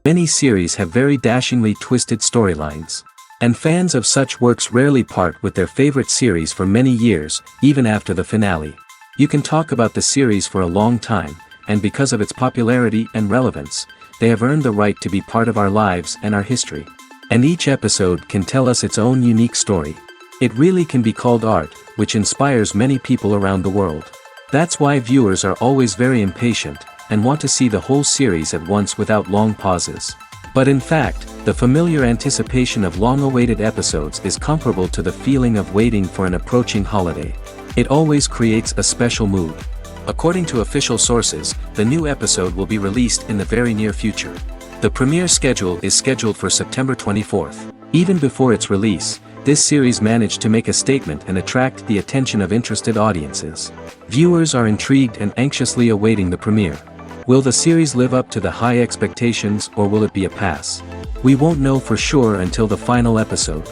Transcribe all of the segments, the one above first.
Many series have very dashingly twisted storylines. And fans of such works rarely part with their favorite series for many years, even after the finale. You can talk about the series for a long time, and because of its popularity and relevance, they have earned the right to be part of our lives and our history. And each episode can tell us its own unique story. It really can be called art, which inspires many people around the world. That's why viewers are always very impatient, and want to see the whole series at once without long pauses. But in fact, the familiar anticipation of long-awaited episodes is comparable to the feeling of waiting for an approaching holiday. It always creates a special mood. According to official sources, the new episode will be released in the very near future. The premiere schedule is scheduled for September 24th. Even before its release, this series managed to make a statement and attract the attention of interested audiences. Viewers are intrigued and anxiously awaiting the premiere. Will the series live up to the high expectations, or will it be a pass? We won't know for sure until the final episode.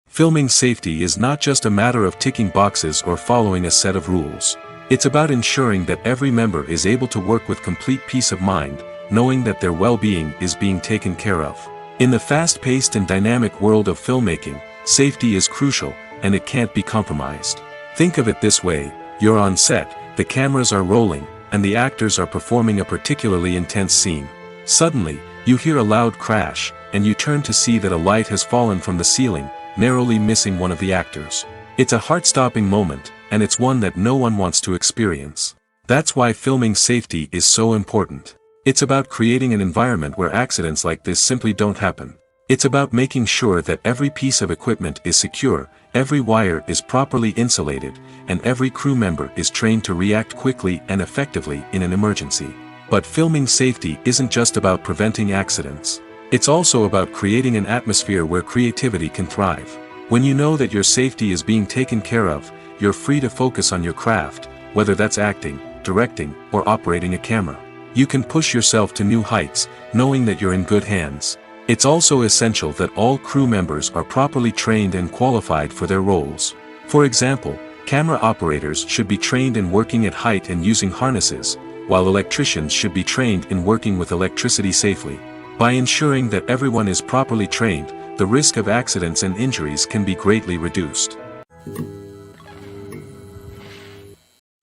Filming safety is not just a matter of ticking boxes or following a set of rules. It's about ensuring that every member is able to work with complete peace of mind, knowing that their well-being is being taken care of. In the fast-paced and dynamic world of filmmaking, safety is crucial, and it can't be compromised. Think of it this way: you're on set, the cameras are rolling, and the actors are performing a particularly intense scene. Suddenly, you hear a loud crash, and you turn to see that a light has fallen from the ceiling, narrowly missing one of the actors. It's a heart-stopping moment, and it's one that no one wants to experience. That's why filming safety is so important. It's about creating an environment where accidents like this simply don't happen. It's about making sure that every piece of equipment is secure, every wire is properly insulated, and every crew member is trained to react quickly and effectively in an emergency. But filming safety isn't just about preventing accidents. It's also about creating an atmosphere where creativity can thrive. When you know that your safety is being taken care of, you're free to focus on your craft, whether that's acting, directing, or operating a camera. You can push yourself to new heights, knowing that you're in good hands. It's also essential that all crew members are properly trained and qualified for their roles. For example, camera operators should be trained in working at height and using harnesses, while electricians should be trained in working with electricity safely. By ensuring that everyone is properly trained, the risk of accidents and injuries can be greatly reduced.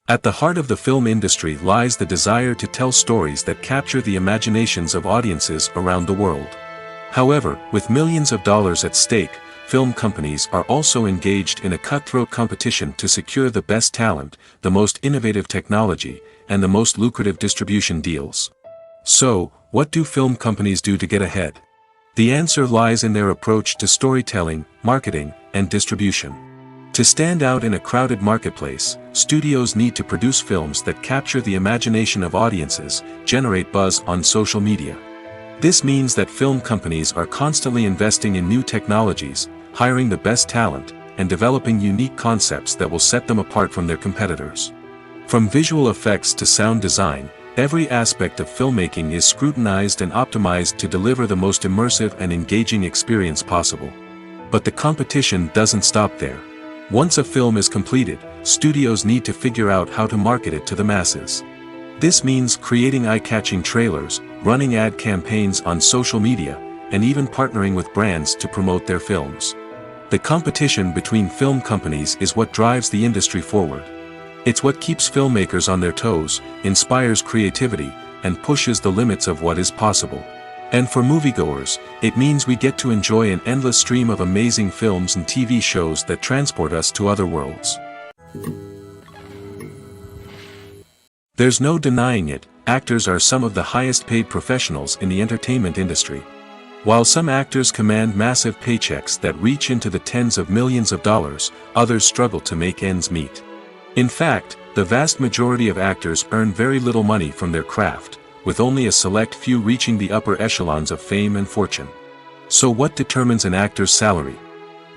At the heart of the film industry lies the desire to tell stories that capture the imaginations of audiences around the world. However, with millions of dollars at stake, film companies are also engaged in a cutthroat competition to secure the best talent, the most innovative technology, and the most lucrative distribution deals. So, what do film companies do to get ahead? The answer lies in their approach to storytelling, marketing, and distribution. To stand out in a crowded marketplace, studios need to produce films that capture the imagination of audiences, generate buzz on social media. This means that film companies are constantly investing in new technologies, hiring the best talent, and developing unique concepts that will set them apart from their competitors. From visual effects to sound design, every aspect of filmmaking is scrutinized and optimized to deliver the most immersive and engaging experience possible. But the competition doesn't stop there. Once a film is completed, studios need to figure out how to market it to the masses. This means creating eye-catching trailers, running ad campaigns on social media, and even partnering with brands to promote their films. The competition between film companies is what drives the industry forward. It's what keeps filmmakers on their toes, inspires creativity, and pushes the limits of what is possible. And for moviegoers, it means we get to enjoy an endless stream of amazing films and TV shows that transport us to other worlds. There's no denying it, actors are some of the highest paid professionals in the entertainment industry. While some actors command massive paychecks that reach into the tens of millions of dollars, others struggle to make ends meet. In fact, the vast majority of actors earn very little money from their craft, with only a select few reaching the upper echelons of fame and fortune. So what determines an actor's salary?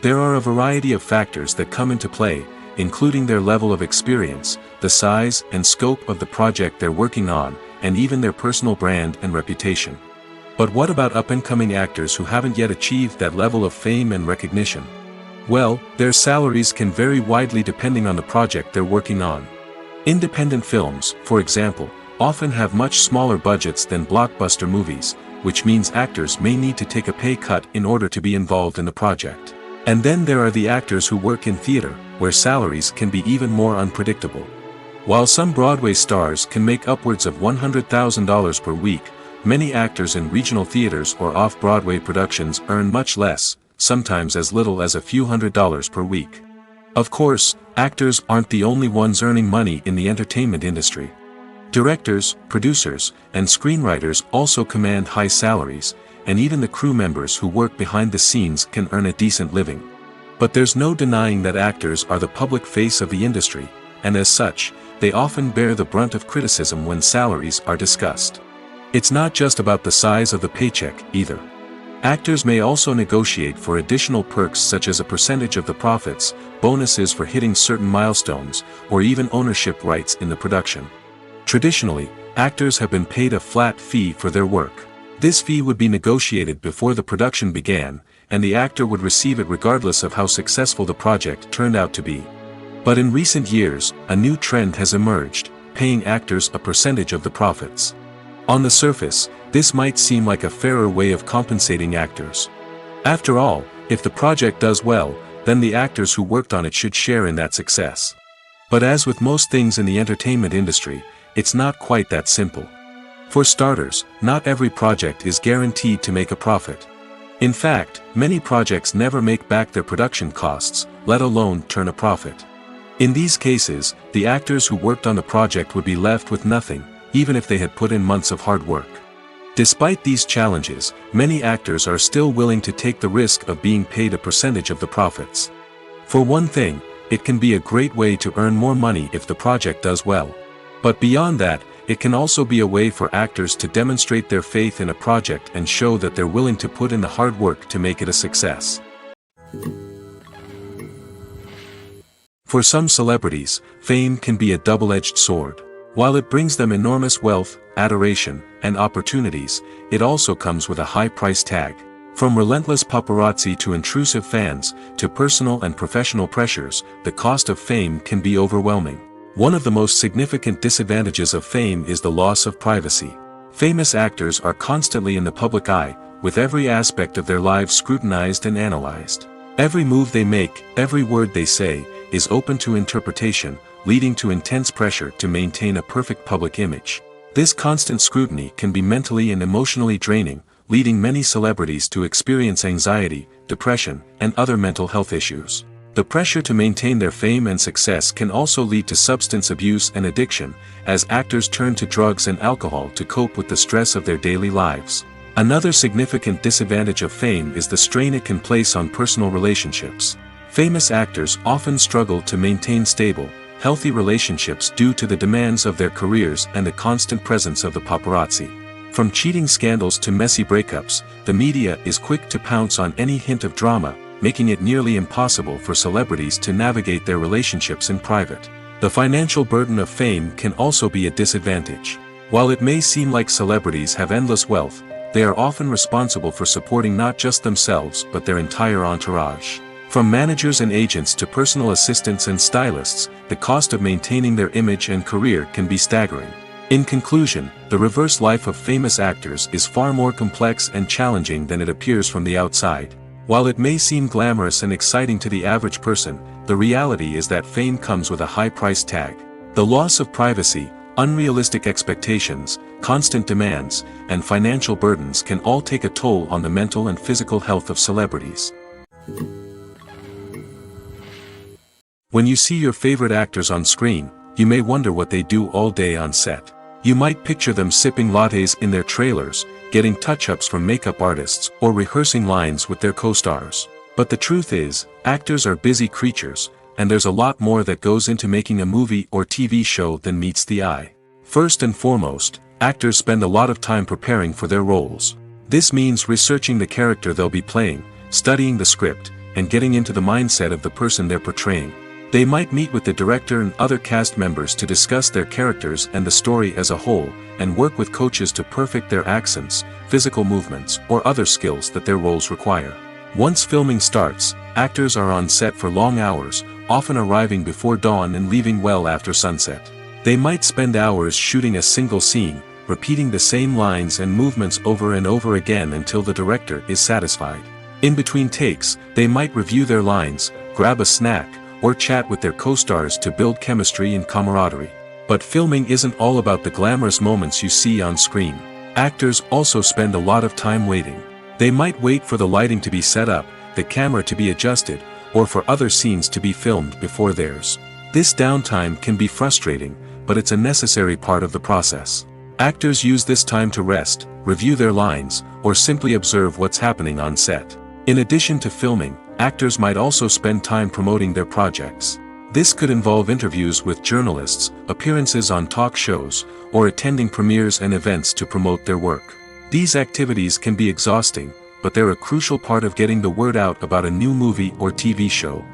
There are a variety of factors that come into play, including their level of experience, the size and scope of the project they're working on, and even their personal brand and reputation. But what about up-and-coming actors who haven't yet achieved that level of fame and recognition? Well, their salaries can vary widely depending on the project they're working on. Independent films, for example, often have much smaller budgets than blockbuster movies, which means actors may need to take a pay cut in order to be involved in the project. And then there are the actors who work in theater, where salaries can be even more unpredictable. While some Broadway stars can make upwards of $100,000 per week, many actors in regional theaters or off-Broadway productions earn much less, sometimes as little as a few $100s per week. Of course, actors aren't the only ones earning money in the entertainment industry. Directors, producers, and screenwriters also command high salaries, and even the crew members who work behind the scenes can earn a decent living. But there's no denying that actors are the public face of the industry, and as such, they often bear the brunt of criticism when salaries are discussed. It's not just about the size of the paycheck, either. Actors may also negotiate for additional perks such as a percentage of the profits, bonuses for hitting certain milestones, or even ownership rights in the production. Traditionally, actors have been paid a flat fee for their work. This fee would be negotiated before the production began, and the actor would receive it regardless of how successful the project turned out to be. But in recent years, a new trend has emerged, paying actors a percentage of the profits. On the surface, this might seem like a fairer way of compensating actors. After all, if the project does well, then the actors who worked on it should share in that success. But as with most things in the entertainment industry, it's not quite that simple. For starters, not every project is guaranteed to make a profit. In fact, many projects never make back their production costs, let alone turn a profit. In these cases, the actors who worked on the project would be left with nothing, even if they had put in months of hard work. Despite these challenges, many actors are still willing to take the risk of being paid a percentage of the profits. For one thing, it can be a great way to earn more money if the project does well. But beyond that, it can also be a way for actors to demonstrate their faith in a project and show that they're willing to put in the hard work to make it a success. For some celebrities, fame can be a double-edged sword. While it brings them enormous wealth, adoration, and opportunities, it also comes with a high price tag. From relentless paparazzi to intrusive fans, to personal and professional pressures, the cost of fame can be overwhelming. One of the most significant disadvantages of fame is the loss of privacy. Famous actors are constantly in the public eye, with every aspect of their lives scrutinized and analyzed. Every move they make, every word they say, is open to interpretation, leading to intense pressure to maintain a perfect public image. This constant scrutiny can be mentally and emotionally draining, leading many celebrities to experience anxiety, depression, and other mental health issues. The pressure to maintain their fame and success can also lead to substance abuse and addiction, as actors turn to drugs and alcohol to cope with the stress of their daily lives. Another significant disadvantage of fame is the strain it can place on personal relationships. Famous actors often struggle to maintain stable, healthy relationships due to the demands of their careers and the constant presence of the paparazzi. From cheating scandals to messy breakups, the media is quick to pounce on any hint of drama, making it nearly impossible for celebrities to navigate their relationships in private. The financial burden of fame can also be a disadvantage. While it may seem like celebrities have endless wealth, they are often responsible for supporting not just themselves but their entire entourage. From managers and agents to personal assistants and stylists, the cost of maintaining their image and career can be staggering. In conclusion, the reverse life of famous actors is far more complex and challenging than it appears from the outside. While it may seem glamorous and exciting to the average person, the reality is that fame comes with a high price tag. The loss of privacy, unrealistic expectations, constant demands, and financial burdens can all take a toll on the mental and physical health of celebrities. When you see your favorite actors on screen, you may wonder what they do all day on set. You might picture them sipping lattes in their trailers, getting touch-ups from makeup artists, or rehearsing lines with their co-stars. But the truth is, actors are busy creatures, and there's a lot more that goes into making a movie or TV show than meets the eye. First and foremost, actors spend a lot of time preparing for their roles. This means researching the character they'll be playing, studying the script, and getting into the mindset of the person they're portraying. They might meet with the director and other cast members to discuss their characters and the story as a whole, and work with coaches to perfect their accents, physical movements, or other skills that their roles require. Once filming starts, actors are on set for long hours, often arriving before dawn and leaving well after sunset. They might spend hours shooting a single scene, repeating the same lines and movements over and over again until the director is satisfied. In between takes, they might review their lines, grab a snack, or chat with their co-stars to build chemistry and camaraderie. But filming isn't all about the glamorous moments you see on screen. Actors also spend a lot of time waiting. They might wait for the lighting to be set up, the camera to be adjusted, or for other scenes to be filmed before theirs. This downtime can be frustrating, but it's a necessary part of the process. Actors use this time to rest, review their lines, or simply observe what's happening on set. In addition to filming, actors might also spend time promoting their projects. This could involve interviews with journalists, appearances on talk shows, or attending premieres and events to promote their work. These activities can be exhausting, but they're a crucial part of getting the word out about a new movie or TV show.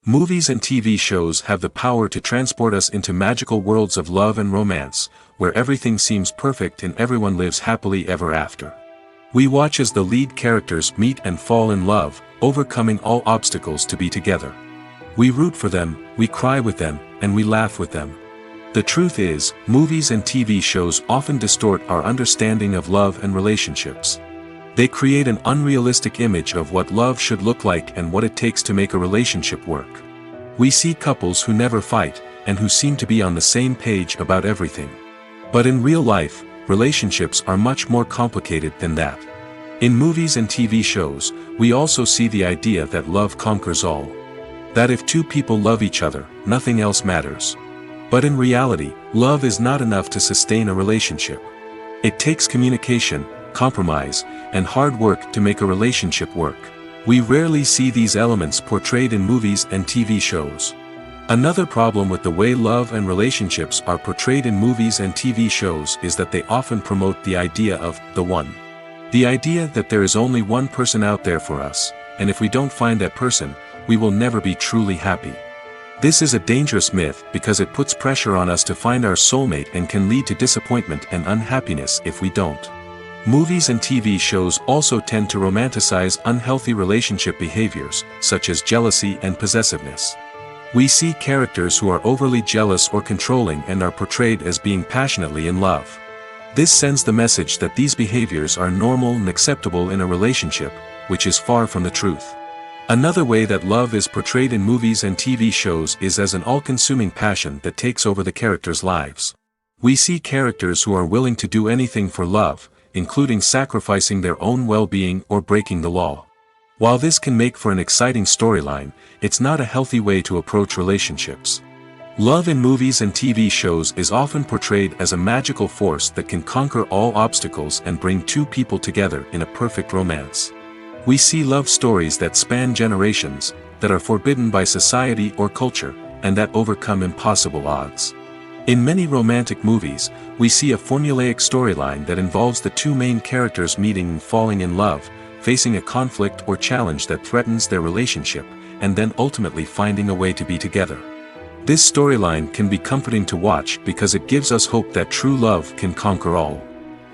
Movies and TV shows have the power to transport us into magical worlds of love and romance, where everything seems perfect and everyone lives happily ever after. We watch as the lead characters meet and fall in love, overcoming all obstacles to be together. We root for them, we cry with them, and we laugh with them. The truth is, movies and TV shows often distort our understanding of love and relationships. They create an unrealistic image of what love should look like and what it takes to make a relationship work. We see couples who never fight, and who seem to be on the same page about everything. But in real life, relationships are much more complicated than that. In movies and TV shows, we also see the idea that love conquers all. That if two people love each other, nothing else matters. But in reality, love is not enough to sustain a relationship. It takes communication, compromise, and hard work to make a relationship work. We rarely see these elements portrayed in movies and TV shows. Another problem with the way love and relationships are portrayed in movies and TV shows is that they often promote the idea of the one. The idea that there is only one person out there for us, and if we don't find that person, we will never be truly happy. This is a dangerous myth because it puts pressure on us to find our soulmate and can lead to disappointment and unhappiness if we don't. Movies and TV shows also tend to romanticize unhealthy relationship behaviors, such as jealousy and possessiveness. We see characters who are overly jealous or controlling and are portrayed as being passionately in love. This sends the message that these behaviors are normal and acceptable in a relationship, which is far from the truth. Another way that love is portrayed in movies and TV shows is as an all-consuming passion that takes over the characters' lives. We see characters who are willing to do anything for love, including sacrificing their own well-being or breaking the law. While this can make for an exciting storyline, it's not a healthy way to approach relationships. Love in movies and TV shows is often portrayed as a magical force that can conquer all obstacles and bring two people together in a perfect romance. We see love stories that span generations, that are forbidden by society or culture, and that overcome impossible odds. In many romantic movies, we see a formulaic storyline that involves the two main characters meeting and falling in love, facing a conflict or challenge that threatens their relationship, and then ultimately finding a way to be together. This storyline can be comforting to watch because it gives us hope that true love can conquer all.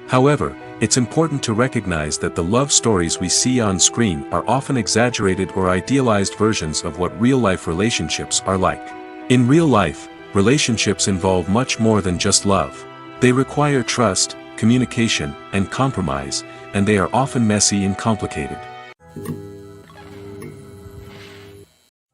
However, it's important to recognize that the love stories we see on screen are often exaggerated or idealized versions of what real-life relationships are like. In real life, relationships involve much more than just love. They require trust, communication, and compromise, and they are often messy and complicated.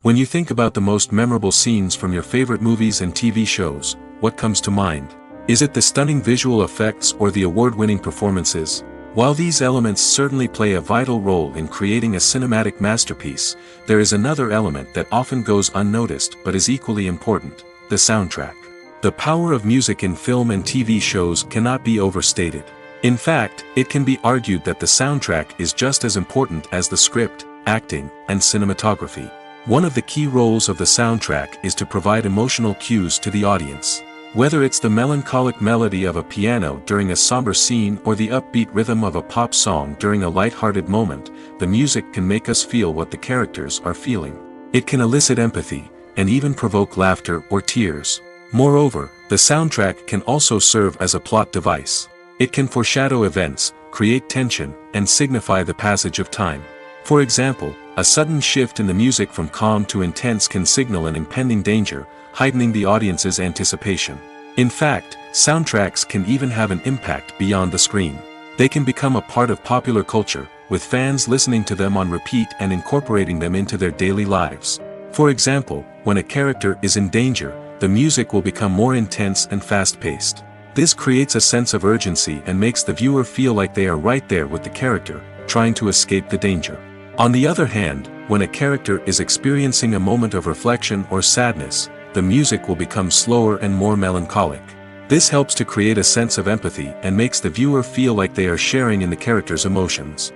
When you think about the most memorable scenes from your favorite movies and TV shows, what comes to mind? Is it the stunning visual effects or the award-winning performances? While these elements certainly play a vital role in creating a cinematic masterpiece, there is another element that often goes unnoticed but is equally important: the soundtrack. The power of music in film and TV shows cannot be overstated. In fact, it can be argued that the soundtrack is just as important as the script, acting, and cinematography. One of the key roles of the soundtrack is to provide emotional cues to the audience. Whether it's the melancholic melody of a piano during a somber scene or the upbeat rhythm of a pop song during a light-hearted moment, the music can make us feel what the characters are feeling. It can elicit empathy, and even provoke laughter or tears. Moreover, the soundtrack can also serve as a plot device. It can foreshadow events, create tension, and signify the passage of time. For example, a sudden shift in the music from calm to intense can signal an impending danger, heightening the audience's anticipation. In fact, soundtracks can even have an impact beyond the screen. They can become a part of popular culture, with fans listening to them on repeat and incorporating them into their daily lives. For example, when a character is in danger, the music will become more intense and fast-paced. This creates a sense of urgency and makes the viewer feel like they are right there with the character, trying to escape the danger. On the other hand, when a character is experiencing a moment of reflection or sadness, the music will become slower and more melancholic. This helps to create a sense of empathy and makes the viewer feel like they are sharing in the character's emotions.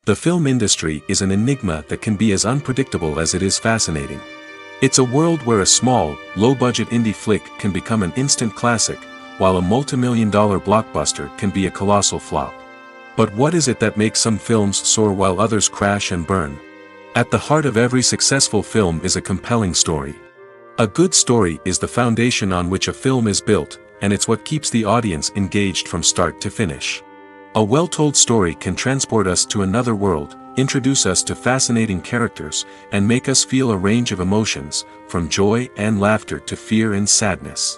The film industry is an enigma that can be as unpredictable as it is fascinating. It's a world where a small, low-budget indie flick can become an instant classic, while a multi-million-dollar blockbuster can be a colossal flop. But what is it that makes some films soar while others crash and burn? At the heart of every successful film is a compelling story. A good story is the foundation on which a film is built, and it's what keeps the audience engaged from start to finish. A well-told story can transport us to another world, introduce us to fascinating characters, and make us feel a range of emotions, from joy and laughter to fear and sadness.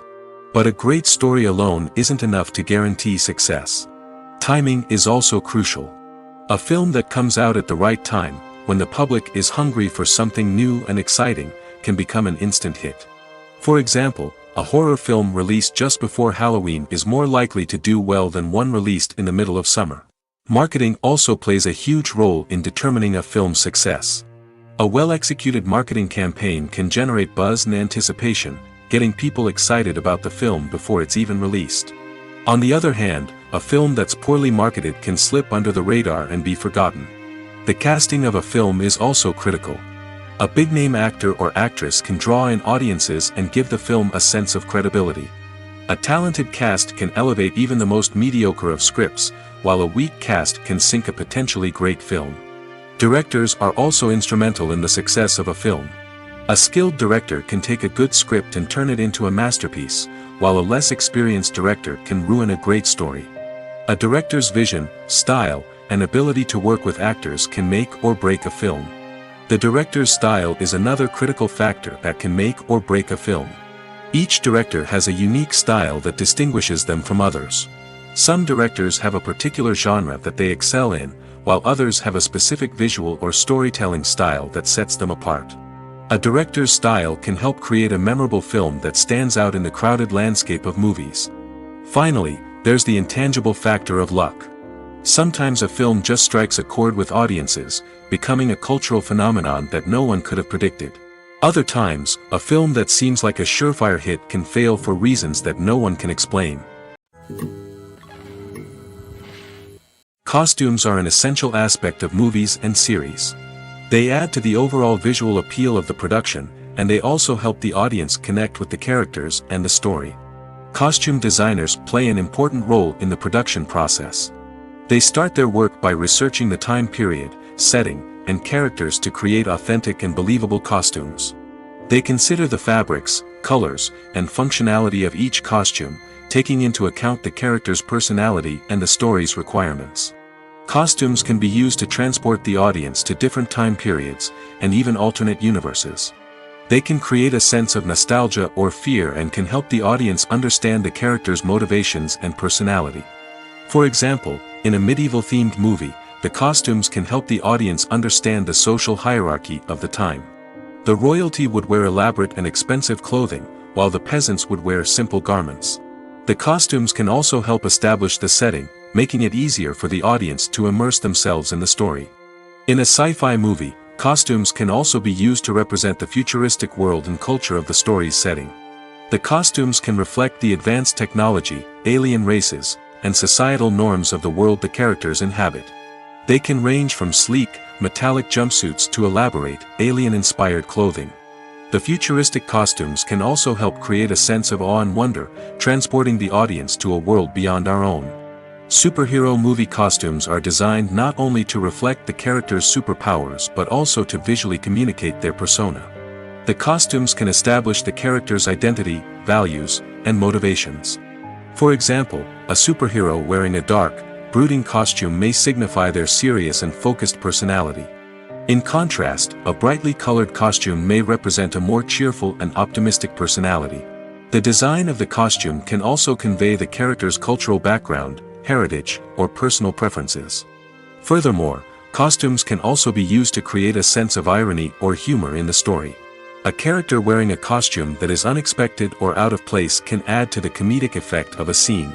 But a great story alone isn't enough to guarantee success. Timing is also crucial. A film that comes out at the right time, when the public is hungry for something new and exciting, can become an instant hit. For example, a horror film released just before Halloween is more likely to do well than one released in the middle of summer. Marketing also plays a huge role in determining a film's success. A well-executed marketing campaign can generate buzz and anticipation, getting people excited about the film before it's even released. On the other hand, a film that's poorly marketed can slip under the radar and be forgotten. The casting of a film is also critical. A big-name actor or actress can draw in audiences and give the film a sense of credibility. A talented cast can elevate even the most mediocre of scripts, while a weak cast can sink a potentially great film. Directors are also instrumental in the success of a film. A skilled director can take a good script and turn it into a masterpiece, while a less experienced director can ruin a great story. A director's vision, style, and ability to work with actors can make or break a film. The director's style is another critical factor that can make or break a film. Each director has a unique style that distinguishes them from others. Some directors have a particular genre that they excel in, while others have a specific visual or storytelling style that sets them apart. A director's style can help create a memorable film that stands out in the crowded landscape of movies. Finally, there's the intangible factor of luck. Sometimes a film just strikes a chord with audiences, becoming a cultural phenomenon that no one could have predicted. Other times, a film that seems like a surefire hit can fail for reasons that no one can explain. Costumes are an essential aspect of movies and series. They add to the overall visual appeal of the production, and they also help the audience connect with the characters and the story. Costume designers play an important role in the production process. They start their work by researching the time period, setting, and characters to create authentic and believable costumes. They consider the fabrics, colors, and functionality of each costume, taking into account the character's personality and the story's requirements. Costumes can be used to transport the audience to different time periods, and even alternate universes. They can create a sense of nostalgia or fear and can help the audience understand the character's motivations and personality. For example, in a medieval-themed movie, the costumes can help the audience understand the social hierarchy of the time. The royalty would wear elaborate and expensive clothing, while the peasants would wear simple garments. The costumes can also help establish the setting, making it easier for the audience to immerse themselves in the story. In a sci-fi movie, costumes can also be used to represent the futuristic world and culture of the story's setting. The costumes can reflect the advanced technology, alien races, and societal norms of the world the characters inhabit. They can range from sleek, metallic jumpsuits to elaborate, alien-inspired clothing. The futuristic costumes can also help create a sense of awe and wonder, transporting the audience to a world beyond our own. Superhero movie costumes are designed not only to reflect the character's superpowers but also to visually communicate their persona. The costumes can establish the character's identity, values, and motivations. For example, a superhero wearing a dark, brooding costume may signify their serious and focused personality. In contrast, a brightly colored costume may represent a more cheerful and optimistic personality. The design of the costume can also convey the character's cultural background, heritage, or personal preferences. Furthermore, costumes can also be used to create a sense of irony or humor in the story. A character wearing a costume that is unexpected or out of place can add to the comedic effect of a scene.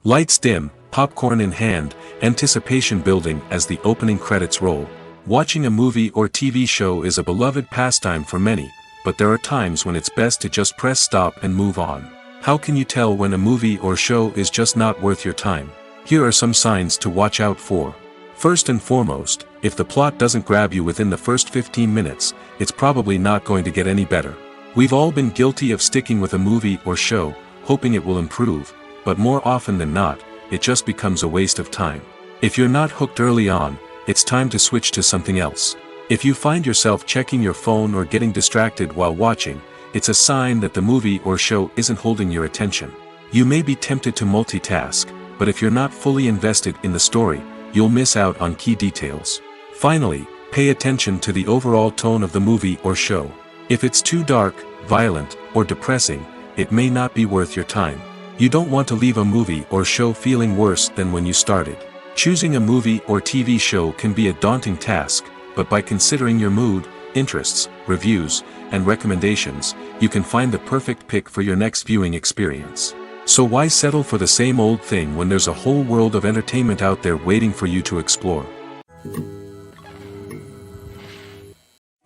Lights dim, popcorn in hand, anticipation building as the opening credits roll. Watching a movie or TV show is a beloved pastime for many, but there are times when it's best to just press stop and move on. How can you tell when a movie or show is just not worth your time? Here are some signs to watch out for. First and foremost, if the plot doesn't grab you within the first 15 minutes, it's probably not going to get any better. We've all been guilty of sticking with a movie or show, hoping it will improve, but more often than not, it just becomes a waste of time. If you're not hooked early on, it's time to switch to something else. If you find yourself checking your phone or getting distracted while watching, it's a sign that the movie or show isn't holding your attention. You may be tempted to multitask, but if you're not fully invested in the story, you'll miss out on key details. Finally, pay attention to the overall tone of the movie or show. If it's too dark, violent, or depressing, it may not be worth your time. You don't want to leave a movie or show feeling worse than when you started. Choosing a movie or TV show can be a daunting task, but by considering your mood, interests, reviews, and recommendations, you can find the perfect pick for your next viewing experience. So why settle for the same old thing when there's a whole world of entertainment out there waiting for you to explore?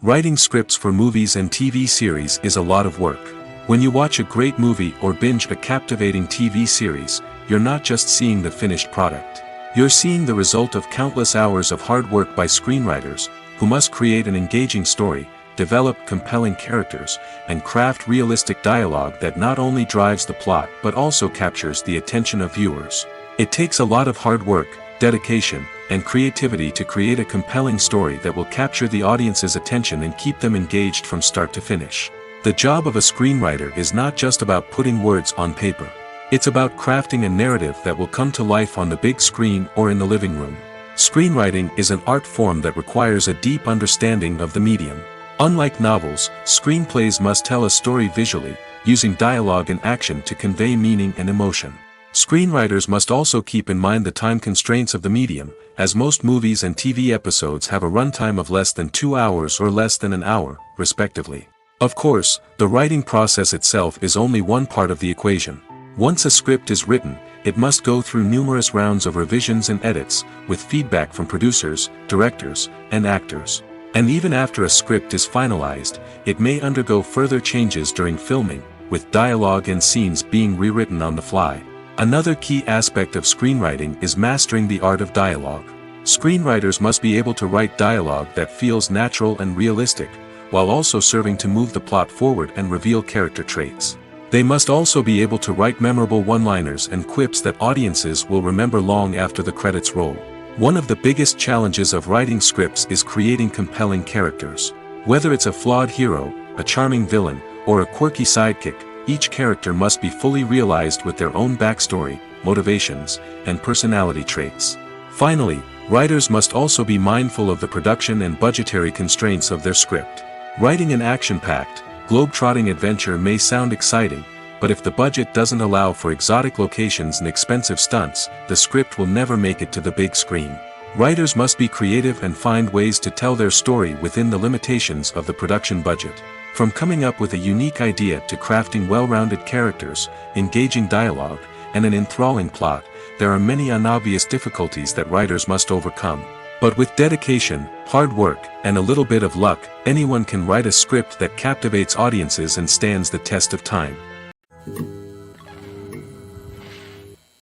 Writing scripts for movies and TV series is a lot of work. When you watch a great movie or binge a captivating TV series, you're not just seeing the finished product. You're seeing the result of countless hours of hard work by screenwriters, who must create an engaging story, develop compelling characters, and craft realistic dialogue that not only drives the plot but also captures the attention of viewers. It takes a lot of hard work, dedication, and creativity to create a compelling story that will capture the audience's attention and keep them engaged from start to finish. The job of a screenwriter is not just about putting words on paper. It's about crafting a narrative that will come to life on the big screen or in the living room. Screenwriting is an art form that requires a deep understanding of the medium. Unlike novels, screenplays must tell a story visually, using dialogue and action to convey meaning and emotion. Screenwriters must also keep in mind the time constraints of the medium, as most movies and TV episodes have a runtime of less than 2 hours or less than an hour, respectively. Of course, the writing process itself is only one part of the equation. Once a script is written, it must go through numerous rounds of revisions and edits, with feedback from producers, directors, and actors. And even after a script is finalized, it may undergo further changes during filming, with dialogue and scenes being rewritten on the fly. Another key aspect of screenwriting is mastering the art of dialogue. Screenwriters must be able to write dialogue that feels natural and realistic, while also serving to move the plot forward and reveal character traits. They must also be able to write memorable one-liners and quips that audiences will remember long after the credits roll. One of the biggest challenges of writing scripts is creating compelling characters. Whether it's a flawed hero, a charming villain, or a quirky sidekick, each character must be fully realized with their own backstory, motivations, and personality traits. Finally, writers must also be mindful of the production and budgetary constraints of their script. Writing an action-packed, globe-trotting adventure may sound exciting, but if the budget doesn't allow for exotic locations and expensive stunts, the script will never make it to the big screen. Writers must be creative and find ways to tell their story within the limitations of the production budget. From coming up with a unique idea to crafting well-rounded characters, engaging dialogue, and an enthralling plot, there are many unobvious difficulties that writers must overcome. But with dedication, hard work, and a little bit of luck, anyone can write a script that captivates audiences and stands the test of time.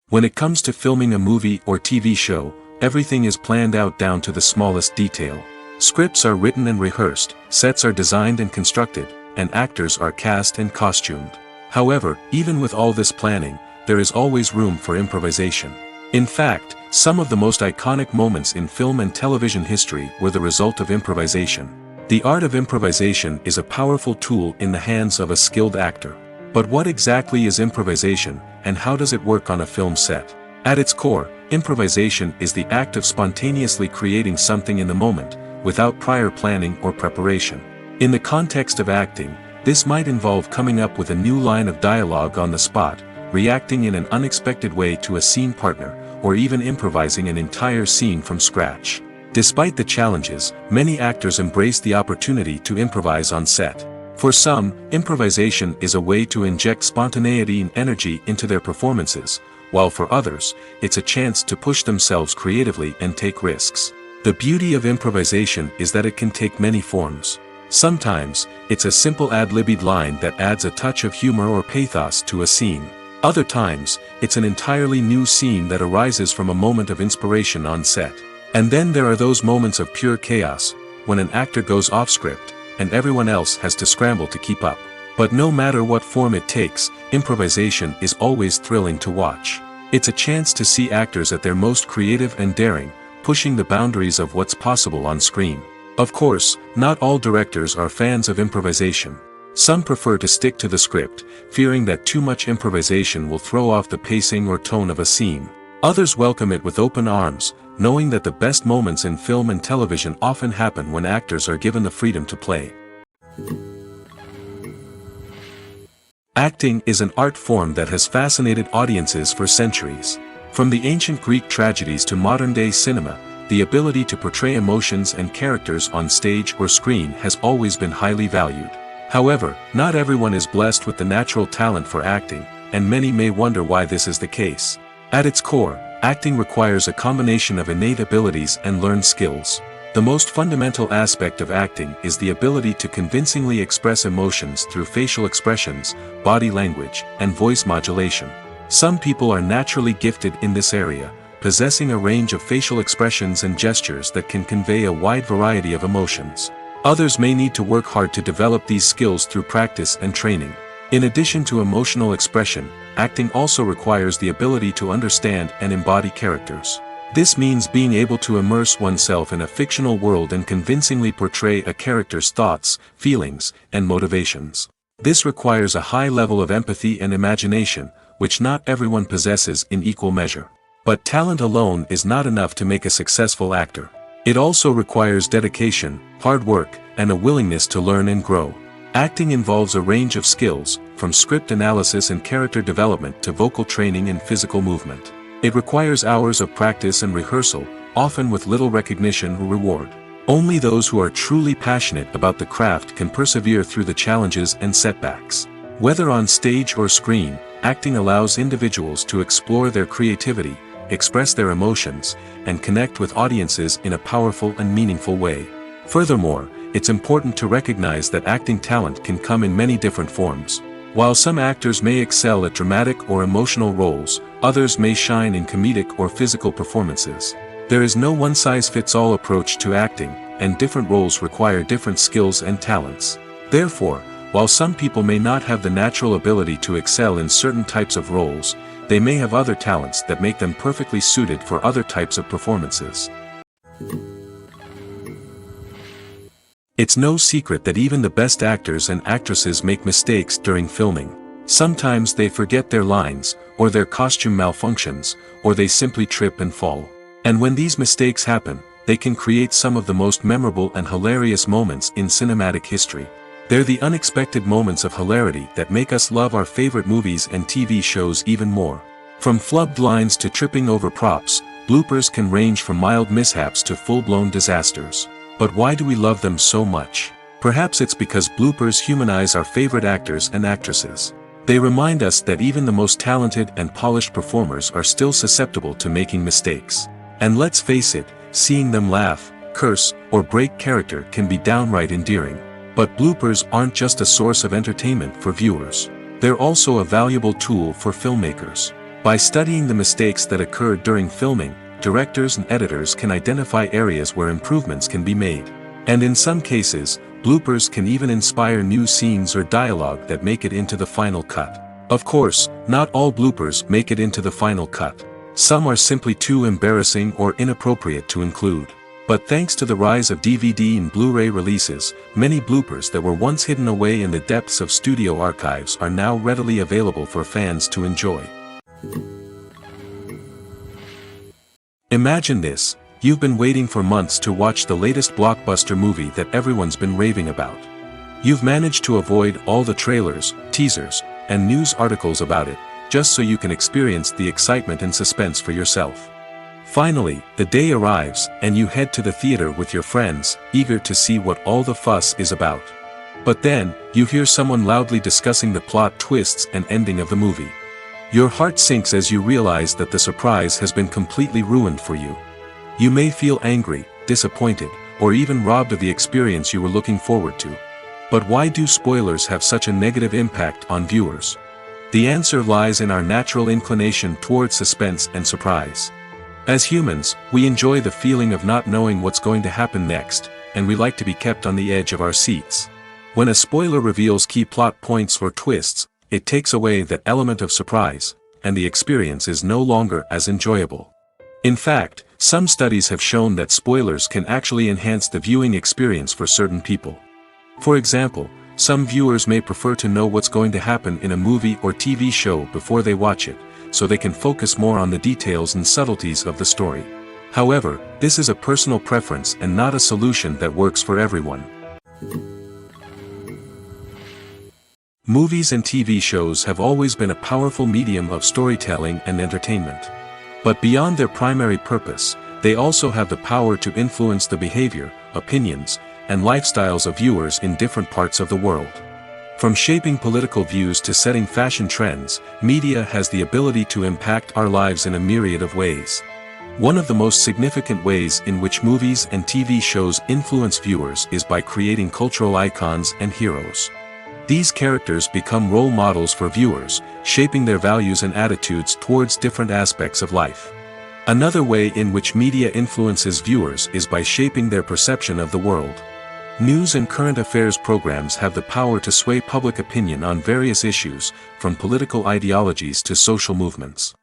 When it comes to filming a movie or TV show, everything is planned out down to the smallest detail. Scripts are written and rehearsed, sets are designed and constructed, and actors are cast and costumed. However, even with all this planning, there is always room for improvisation. In fact, some of the most iconic moments in film and television history were the result of improvisation. The art of improvisation is a powerful tool in the hands of a skilled actor. But what exactly is improvisation, and how does it work on a film set? At its core, improvisation is the act of spontaneously creating something in the moment, without prior planning or preparation. In the context of acting, this might involve coming up with a new line of dialogue on the spot, reacting in an unexpected way to a scene partner, or even improvising an entire scene from scratch. Despite the challenges, many actors embrace the opportunity to improvise on set. For some, improvisation is a way to inject spontaneity and energy into their performances, while for others, it's a chance to push themselves creatively and take risks. The beauty of improvisation is that it can take many forms. Sometimes, it's a simple ad-libbed line that adds a touch of humor or pathos to a scene. Other times, it's an entirely new scene that arises from a moment of inspiration on set. And then there are those moments of pure chaos, when an actor goes off script, and everyone else has to scramble to keep up. But no matter what form it takes, improvisation is always thrilling to watch. It's a chance to see actors at their most creative and daring, pushing the boundaries of what's possible on screen. Of course, not all directors are fans of improvisation. Some prefer to stick to the script, fearing that too much improvisation will throw off the pacing or tone of a scene. Others welcome it with open arms, knowing that the best moments in film and television often happen when actors are given the freedom to play. Acting is an art form that has fascinated audiences for centuries. From the ancient Greek tragedies to modern-day cinema, the ability to portray emotions and characters on stage or screen has always been highly valued. However, not everyone is blessed with the natural talent for acting, and many may wonder why this is the case. At its core, acting requires a combination of innate abilities and learned skills. The most fundamental aspect of acting is the ability to convincingly express emotions through facial expressions, body language, and voice modulation. Some people are naturally gifted in this area, possessing a range of facial expressions and gestures that can convey a wide variety of emotions. Others may need to work hard to develop these skills through practice and training. In addition to emotional expression, acting also requires the ability to understand and embody characters. This means being able to immerse oneself in a fictional world and convincingly portray a character's thoughts, feelings, and motivations. This requires a high level of empathy and imagination, which not everyone possesses in equal measure. But talent alone is not enough to make a successful actor. It also requires dedication, hard work, and a willingness to learn and grow. Acting involves a range of skills, from script analysis and character development to vocal training and physical movement. It requires hours of practice and rehearsal, often with little recognition or reward. Only those who are truly passionate about the craft can persevere through the challenges and setbacks. Whether on stage or screen, acting allows individuals to explore their creativity, express their emotions, and connect with audiences in a powerful and meaningful way. Furthermore, it's important to recognize that acting talent can come in many different forms. While some actors may excel at dramatic or emotional roles, others may shine in comedic or physical performances. There is no one-size-fits-all approach to acting, and different roles require different skills and talents. Therefore, while some people may not have the natural ability to excel in certain types of roles, they may have other talents that make them perfectly suited for other types of performances. It's no secret that even the best actors and actresses make mistakes during filming. Sometimes they forget their lines, or their costume malfunctions, or they simply trip and fall. And when these mistakes happen, they can create some of the most memorable and hilarious moments in cinematic history. They're the unexpected moments of hilarity that make us love our favorite movies and TV shows even more. From flubbed lines to tripping over props, bloopers can range from mild mishaps to full-blown disasters. But why do we love them so much? Perhaps it's because bloopers humanize our favorite actors and actresses. They remind us that even the most talented and polished performers are still susceptible to making mistakes. And let's face it, seeing them laugh, curse, or break character can be downright endearing. But bloopers aren't just a source of entertainment for viewers. They're also a valuable tool for filmmakers. By studying the mistakes that occurred during filming, directors and editors can identify areas where improvements can be made. And in some cases, bloopers can even inspire new scenes or dialogue that make it into the final cut. Of course, not all bloopers make it into the final cut. Some are simply too embarrassing or inappropriate to include. But thanks to the rise of DVD and Blu-ray releases, many bloopers that were once hidden away in the depths of studio archives are now readily available for fans to enjoy. Imagine this: you've been waiting for months to watch the latest blockbuster movie that everyone's been raving about. You've managed to avoid all the trailers, teasers, and news articles about it, just so you can experience the excitement and suspense for yourself. Finally, the day arrives, and you head to the theater with your friends, eager to see what all the fuss is about. But then, you hear someone loudly discussing the plot twists and ending of the movie. Your heart sinks as you realize that the surprise has been completely ruined for you. You may feel angry, disappointed, or even robbed of the experience you were looking forward to. But why do spoilers have such a negative impact on viewers? The answer lies in our natural inclination toward suspense and surprise. As humans, we enjoy the feeling of not knowing what's going to happen next, and we like to be kept on the edge of our seats. When a spoiler reveals key plot points or twists, it takes away that element of surprise, and the experience is no longer as enjoyable. In fact, some studies have shown that spoilers can actually enhance the viewing experience for certain people. For example, some viewers may prefer to know what's going to happen in a movie or TV show before they watch it, so they can focus more on the details and subtleties of the story. However, this is a personal preference and not a solution that works for everyone. Movies and TV shows have always been a powerful medium of storytelling and entertainment. But beyond their primary purpose, they also have the power to influence the behavior, opinions, and lifestyles of viewers in different parts of the world. From shaping political views to setting fashion trends, media has the ability to impact our lives in a myriad of ways. One of the most significant ways in which movies and TV shows influence viewers is by creating cultural icons and heroes. These characters become role models for viewers, shaping their values and attitudes towards different aspects of life. Another way in which media influences viewers is by shaping their perception of the world. News and current affairs programs have the power to sway public opinion on various issues, from political ideologies to social movements.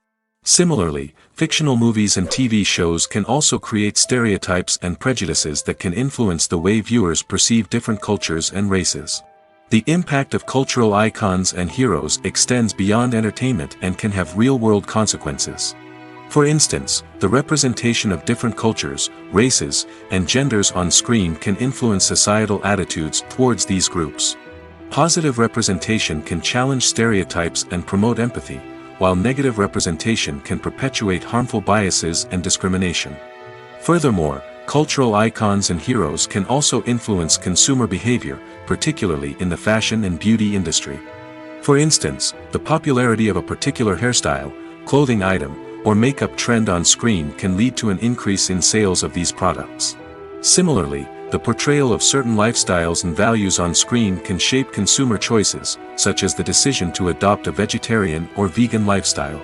Similarly, fictional movies and TV shows can also create stereotypes and prejudices that can influence the way viewers perceive different cultures and races. The impact of cultural icons and heroes extends beyond entertainment and can have real-world consequences. For instance, the representation of different cultures, races, and genders on screen can influence societal attitudes towards these groups. Positive representation can challenge stereotypes and promote empathy, while negative representation can perpetuate harmful biases and discrimination. Furthermore, cultural icons and heroes can also influence consumer behavior, particularly in the fashion and beauty industry. For instance, the popularity of a particular hairstyle, clothing item, or makeup trend on screen can lead to an increase in sales of these products. Similarly, the portrayal of certain lifestyles and values on screen can shape consumer choices, such as the decision to adopt a vegetarian or vegan lifestyle.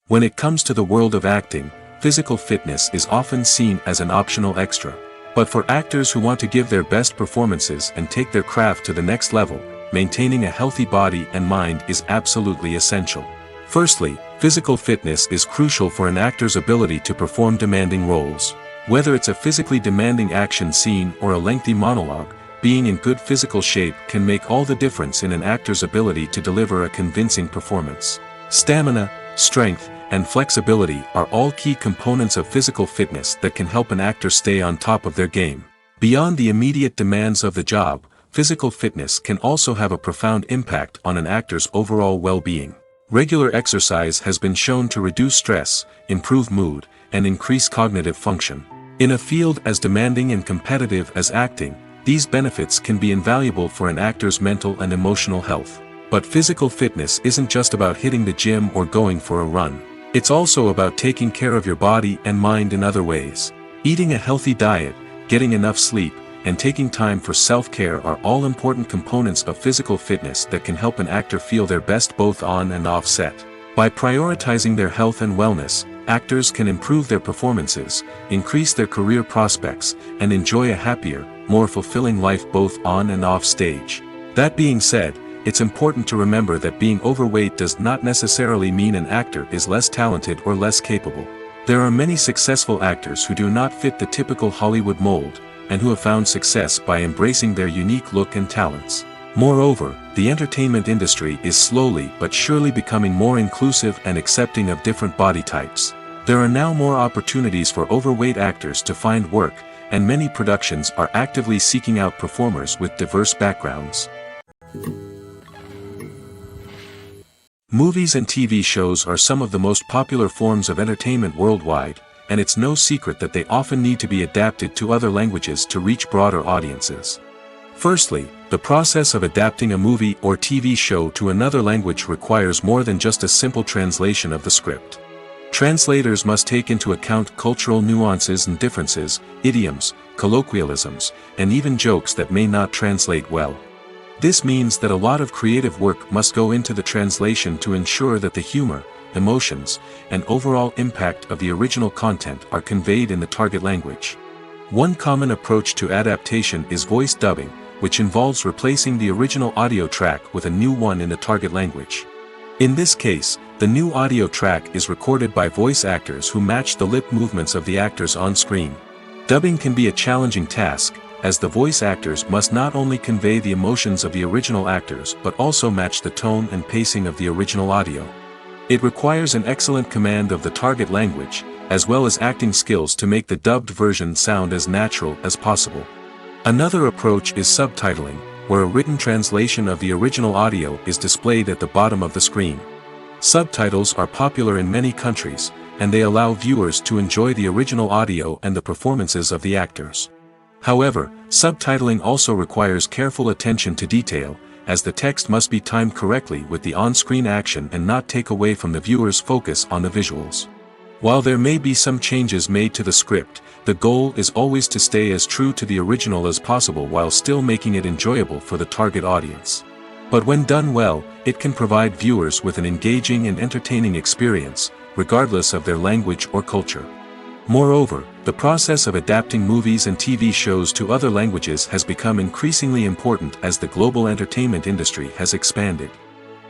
When it comes to the world of acting, physical fitness is often seen as an optional extra. But for actors who want to give their best performances and take their craft to the next level, maintaining a healthy body and mind is absolutely essential. Firstly, physical fitness is crucial for an actor's ability to perform demanding roles. Whether it's a physically demanding action scene or a lengthy monologue, being in good physical shape can make all the difference in an actor's ability to deliver a convincing performance. Stamina, strength, and flexibility are all key components of physical fitness that can help an actor stay on top of their game. Beyond the immediate demands of the job, physical fitness can also have a profound impact on an actor's overall well-being. Regular exercise has been shown to reduce stress, improve mood, and increase cognitive function. In a field as demanding and competitive as acting, these benefits can be invaluable for an actor's mental and emotional health. But physical fitness isn't just about hitting the gym or going for a run. It's also about taking care of your body and mind in other ways. Eating a healthy diet, getting enough sleep, and taking time for self-care are all important components of physical fitness that can help an actor feel their best both on and off set. By prioritizing their health and wellness, actors can improve their performances, increase their career prospects, and enjoy a happier, more fulfilling life both on and off stage. That being said, it's important to remember that being overweight does not necessarily mean an actor is less talented or less capable. There are many successful actors who do not fit the typical Hollywood mold, and who have found success by embracing their unique look and talents. Moreover, the entertainment industry is slowly but surely becoming more inclusive and accepting of different body types. There are now more opportunities for overweight actors to find work, and many productions are actively seeking out performers with diverse backgrounds. Movies and TV shows are some of the most popular forms of entertainment worldwide, and it's no secret that they often need to be adapted to other languages to reach broader audiences. Firstly, the process of adapting a movie or TV show to another language requires more than just a simple translation of the script. Translators must take into account cultural nuances and differences, idioms, colloquialisms, and even jokes that may not translate well. This means that a lot of creative work must go into the translation to ensure that the humor, emotions, and overall impact of the original content are conveyed in the target language. One common approach to adaptation is voice dubbing, which involves replacing the original audio track with a new one in the target language. In this case, the new audio track is recorded by voice actors who match the lip movements of the actors on screen. Dubbing can be a challenging task, as the voice actors must not only convey the emotions of the original actors but also match the tone and pacing of the original audio. It requires an excellent command of the target language, as well as acting skills to make the dubbed version sound as natural as possible. Another approach is subtitling, where a written translation of the original audio is displayed at the bottom of the screen. Subtitles are popular in many countries, and they allow viewers to enjoy the original audio and the performances of the actors. However, subtitling also requires careful attention to detail, as the text must be timed correctly with the on-screen action and not take away from the viewer's focus on the visuals. While there may be some changes made to the script, the goal is always to stay as true to the original as possible while still making it enjoyable for the target audience. But when done well, it can provide viewers with an engaging and entertaining experience, regardless of their language or culture. Moreover, the process of adapting movies and TV shows to other languages has become increasingly important as the global entertainment industry has expanded.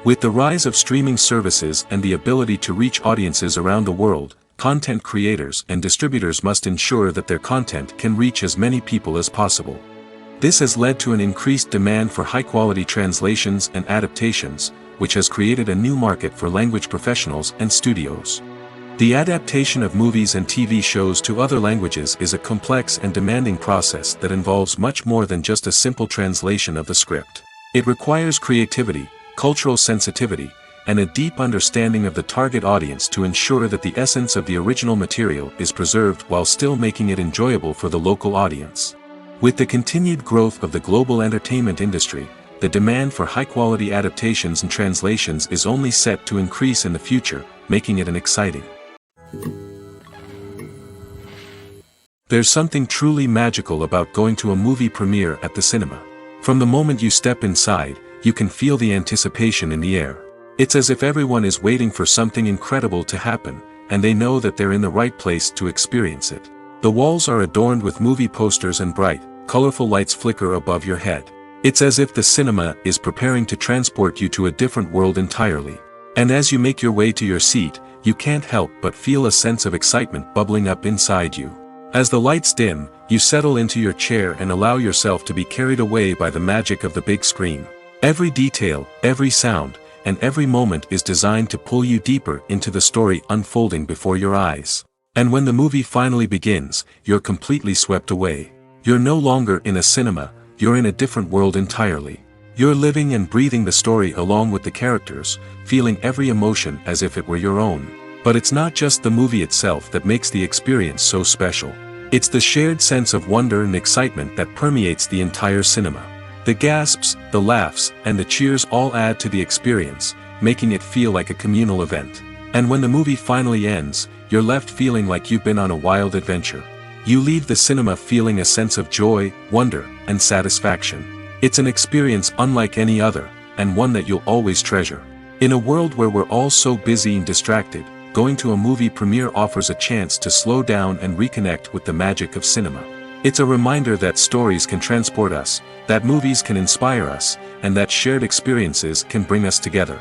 With the rise of streaming services and the ability to reach audiences around the world, content creators and distributors must ensure that their content can reach as many people as possible. This has led to an increased demand for high-quality translations and adaptations, which has created a new market for language professionals and studios. The adaptation of movies and TV shows to other languages is a complex and demanding process that involves much more than just a simple translation of the script. It requires creativity, cultural sensitivity, and a deep understanding of the target audience to ensure that the essence of the original material is preserved while still making it enjoyable for the local audience. With the continued growth of the global entertainment industry, the demand for high-quality adaptations and translations is only set to increase in the future, making it an exciting. There's something truly magical about going to a movie premiere at the cinema. From the moment you step inside, you can feel the anticipation in the air. It's as if everyone is waiting for something incredible to happen, and they know that they're in the right place to experience it. The walls are adorned with movie posters and bright, colorful lights flicker above your head. It's as if the cinema is preparing to transport you to a different world entirely. And as you make your way to your seat, you can't help but feel a sense of excitement bubbling up inside you. As the lights dim, you settle into your chair and allow yourself to be carried away by the magic of the big screen. Every detail, every sound, and every moment is designed to pull you deeper into the story unfolding before your eyes. And when the movie finally begins, you're completely swept away. You're no longer in a cinema, you're in a different world entirely. You're living and breathing the story along with the characters, feeling every emotion as if it were your own. But it's not just the movie itself that makes the experience so special. It's the shared sense of wonder and excitement that permeates the entire cinema. The gasps, the laughs, and the cheers all add to the experience, making it feel like a communal event. And when the movie finally ends, you're left feeling like you've been on a wild adventure. You leave the cinema feeling a sense of joy, wonder, and satisfaction. It's an experience unlike any other, and one that you'll always treasure. In a world where we're all so busy and distracted, going to a movie premiere offers a chance to slow down and reconnect with the magic of cinema. It's a reminder that stories can transport us, that movies can inspire us, and that shared experiences can bring us together.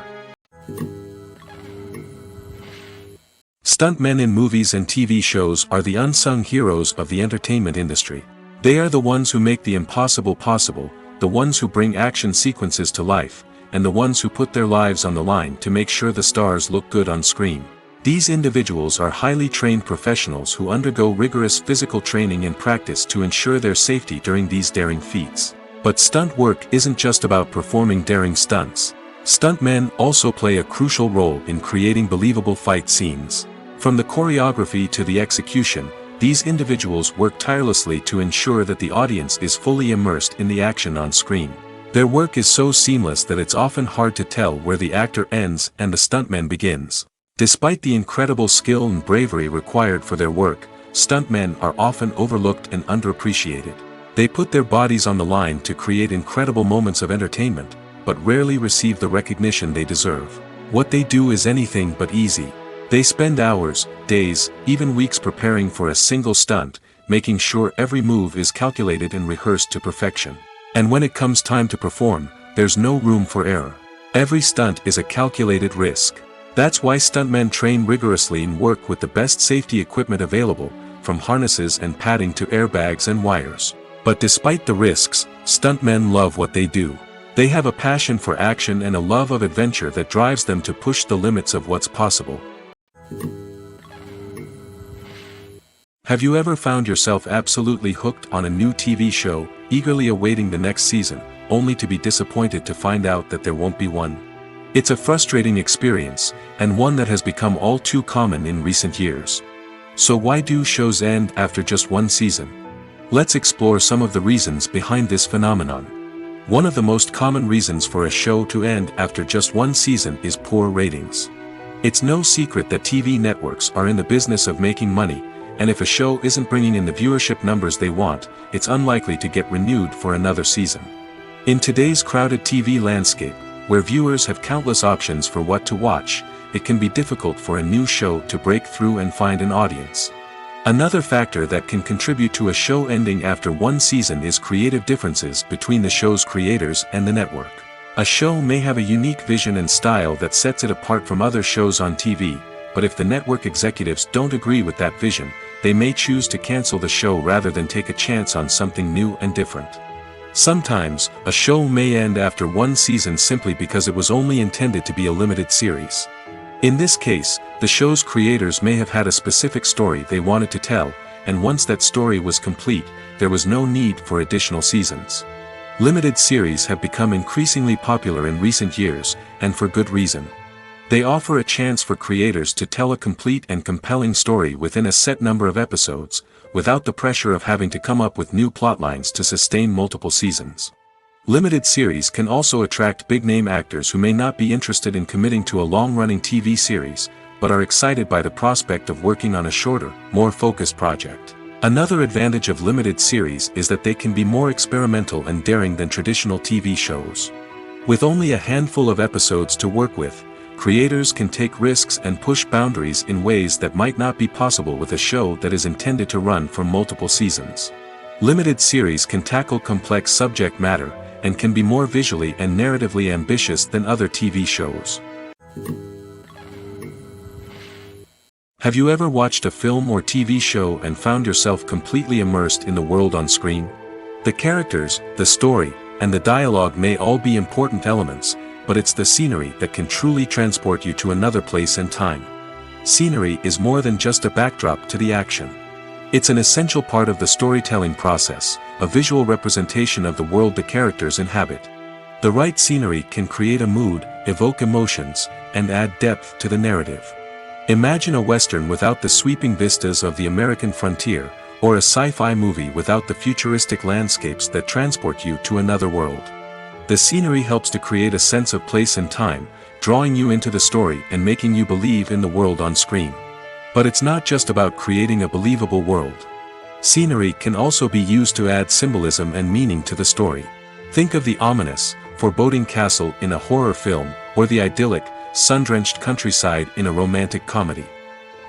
Stuntmen in movies and TV shows are the unsung heroes of the entertainment industry. They are the ones who make the impossible possible, the ones who bring action sequences to life, and the ones who put their lives on the line to make sure the stars look good on screen. These individuals are highly trained professionals who undergo rigorous physical training and practice to ensure their safety during these daring feats. But stunt work isn't just about performing daring stunts. Stuntmen also play a crucial role in creating believable fight scenes. From the choreography to the execution, these individuals work tirelessly to ensure that the audience is fully immersed in the action on screen. Their work is so seamless that it's often hard to tell where the actor ends and the stuntman begins. Despite the incredible skill and bravery required for their work, stuntmen are often overlooked and underappreciated. They put their bodies on the line to create incredible moments of entertainment, but rarely receive the recognition they deserve. What they do is anything but easy. They spend hours, days, even weeks preparing for a single stunt, making sure every move is calculated and rehearsed to perfection. And when it comes time to perform, there's no room for error. Every stunt is a calculated risk. That's why stuntmen train rigorously and work with the best safety equipment available, from harnesses and padding to airbags and wires. But despite the risks, stuntmen love what they do. They have a passion for action and a love of adventure that drives them to push the limits of what's possible. Have you ever found yourself absolutely hooked on a new TV show, eagerly awaiting the next season, only to be disappointed to find out that there won't be one? It's a frustrating experience, and one that has become all too common in recent years. So why do shows end after just one season? Let's explore some of the reasons behind this phenomenon. One of the most common reasons for a show to end after just one season is poor ratings. It's no secret that TV networks are in the business of making money, and if a show isn't bringing in the viewership numbers they want, it's unlikely to get renewed for another season. In today's crowded TV landscape, where viewers have countless options for what to watch, it can be difficult for a new show to break through and find an audience. Another factor that can contribute to a show ending after one season is creative differences between the show's creators and the network. A show may have a unique vision and style that sets it apart from other shows on TV, but if the network executives don't agree with that vision, they may choose to cancel the show rather than take a chance on something new and different. Sometimes, a show may end after one season simply because it was only intended to be a limited series. In this case, the show's creators may have had a specific story they wanted to tell, and once that story was complete, there was no need for additional seasons. Limited series have become increasingly popular in recent years, and for good reason. They offer a chance for creators to tell a complete and compelling story within a set number of episodes, without the pressure of having to come up with new plotlines to sustain multiple seasons. Limited series can also attract big-name actors who may not be interested in committing to a long-running TV series, but are excited by the prospect of working on a shorter, more focused project. Another advantage of limited series is that they can be more experimental and daring than traditional TV shows. With only a handful of episodes to work with, creators can take risks and push boundaries in ways that might not be possible with a show that is intended to run for multiple seasons. Limited series can tackle complex subject matter, and can be more visually and narratively ambitious than other TV shows. Have you ever watched a film or TV show and found yourself completely immersed in the world on screen? The characters, the story, and the dialogue may all be important elements, but it's the scenery that can truly transport you to another place and time. Scenery is more than just a backdrop to the action. It's an essential part of the storytelling process, a visual representation of the world the characters inhabit. The right scenery can create a mood, evoke emotions, and add depth to the narrative. Imagine a Western without the sweeping vistas of the American frontier, or a sci-fi movie without the futuristic landscapes that transport you to another world. The scenery helps to create a sense of place and time, drawing you into the story and making you believe in the world on screen. But it's not just about creating a believable world. Scenery can also be used to add symbolism and meaning to the story. Think of the ominous, foreboding castle in a horror film, or the idyllic, sun-drenched countryside in a romantic comedy.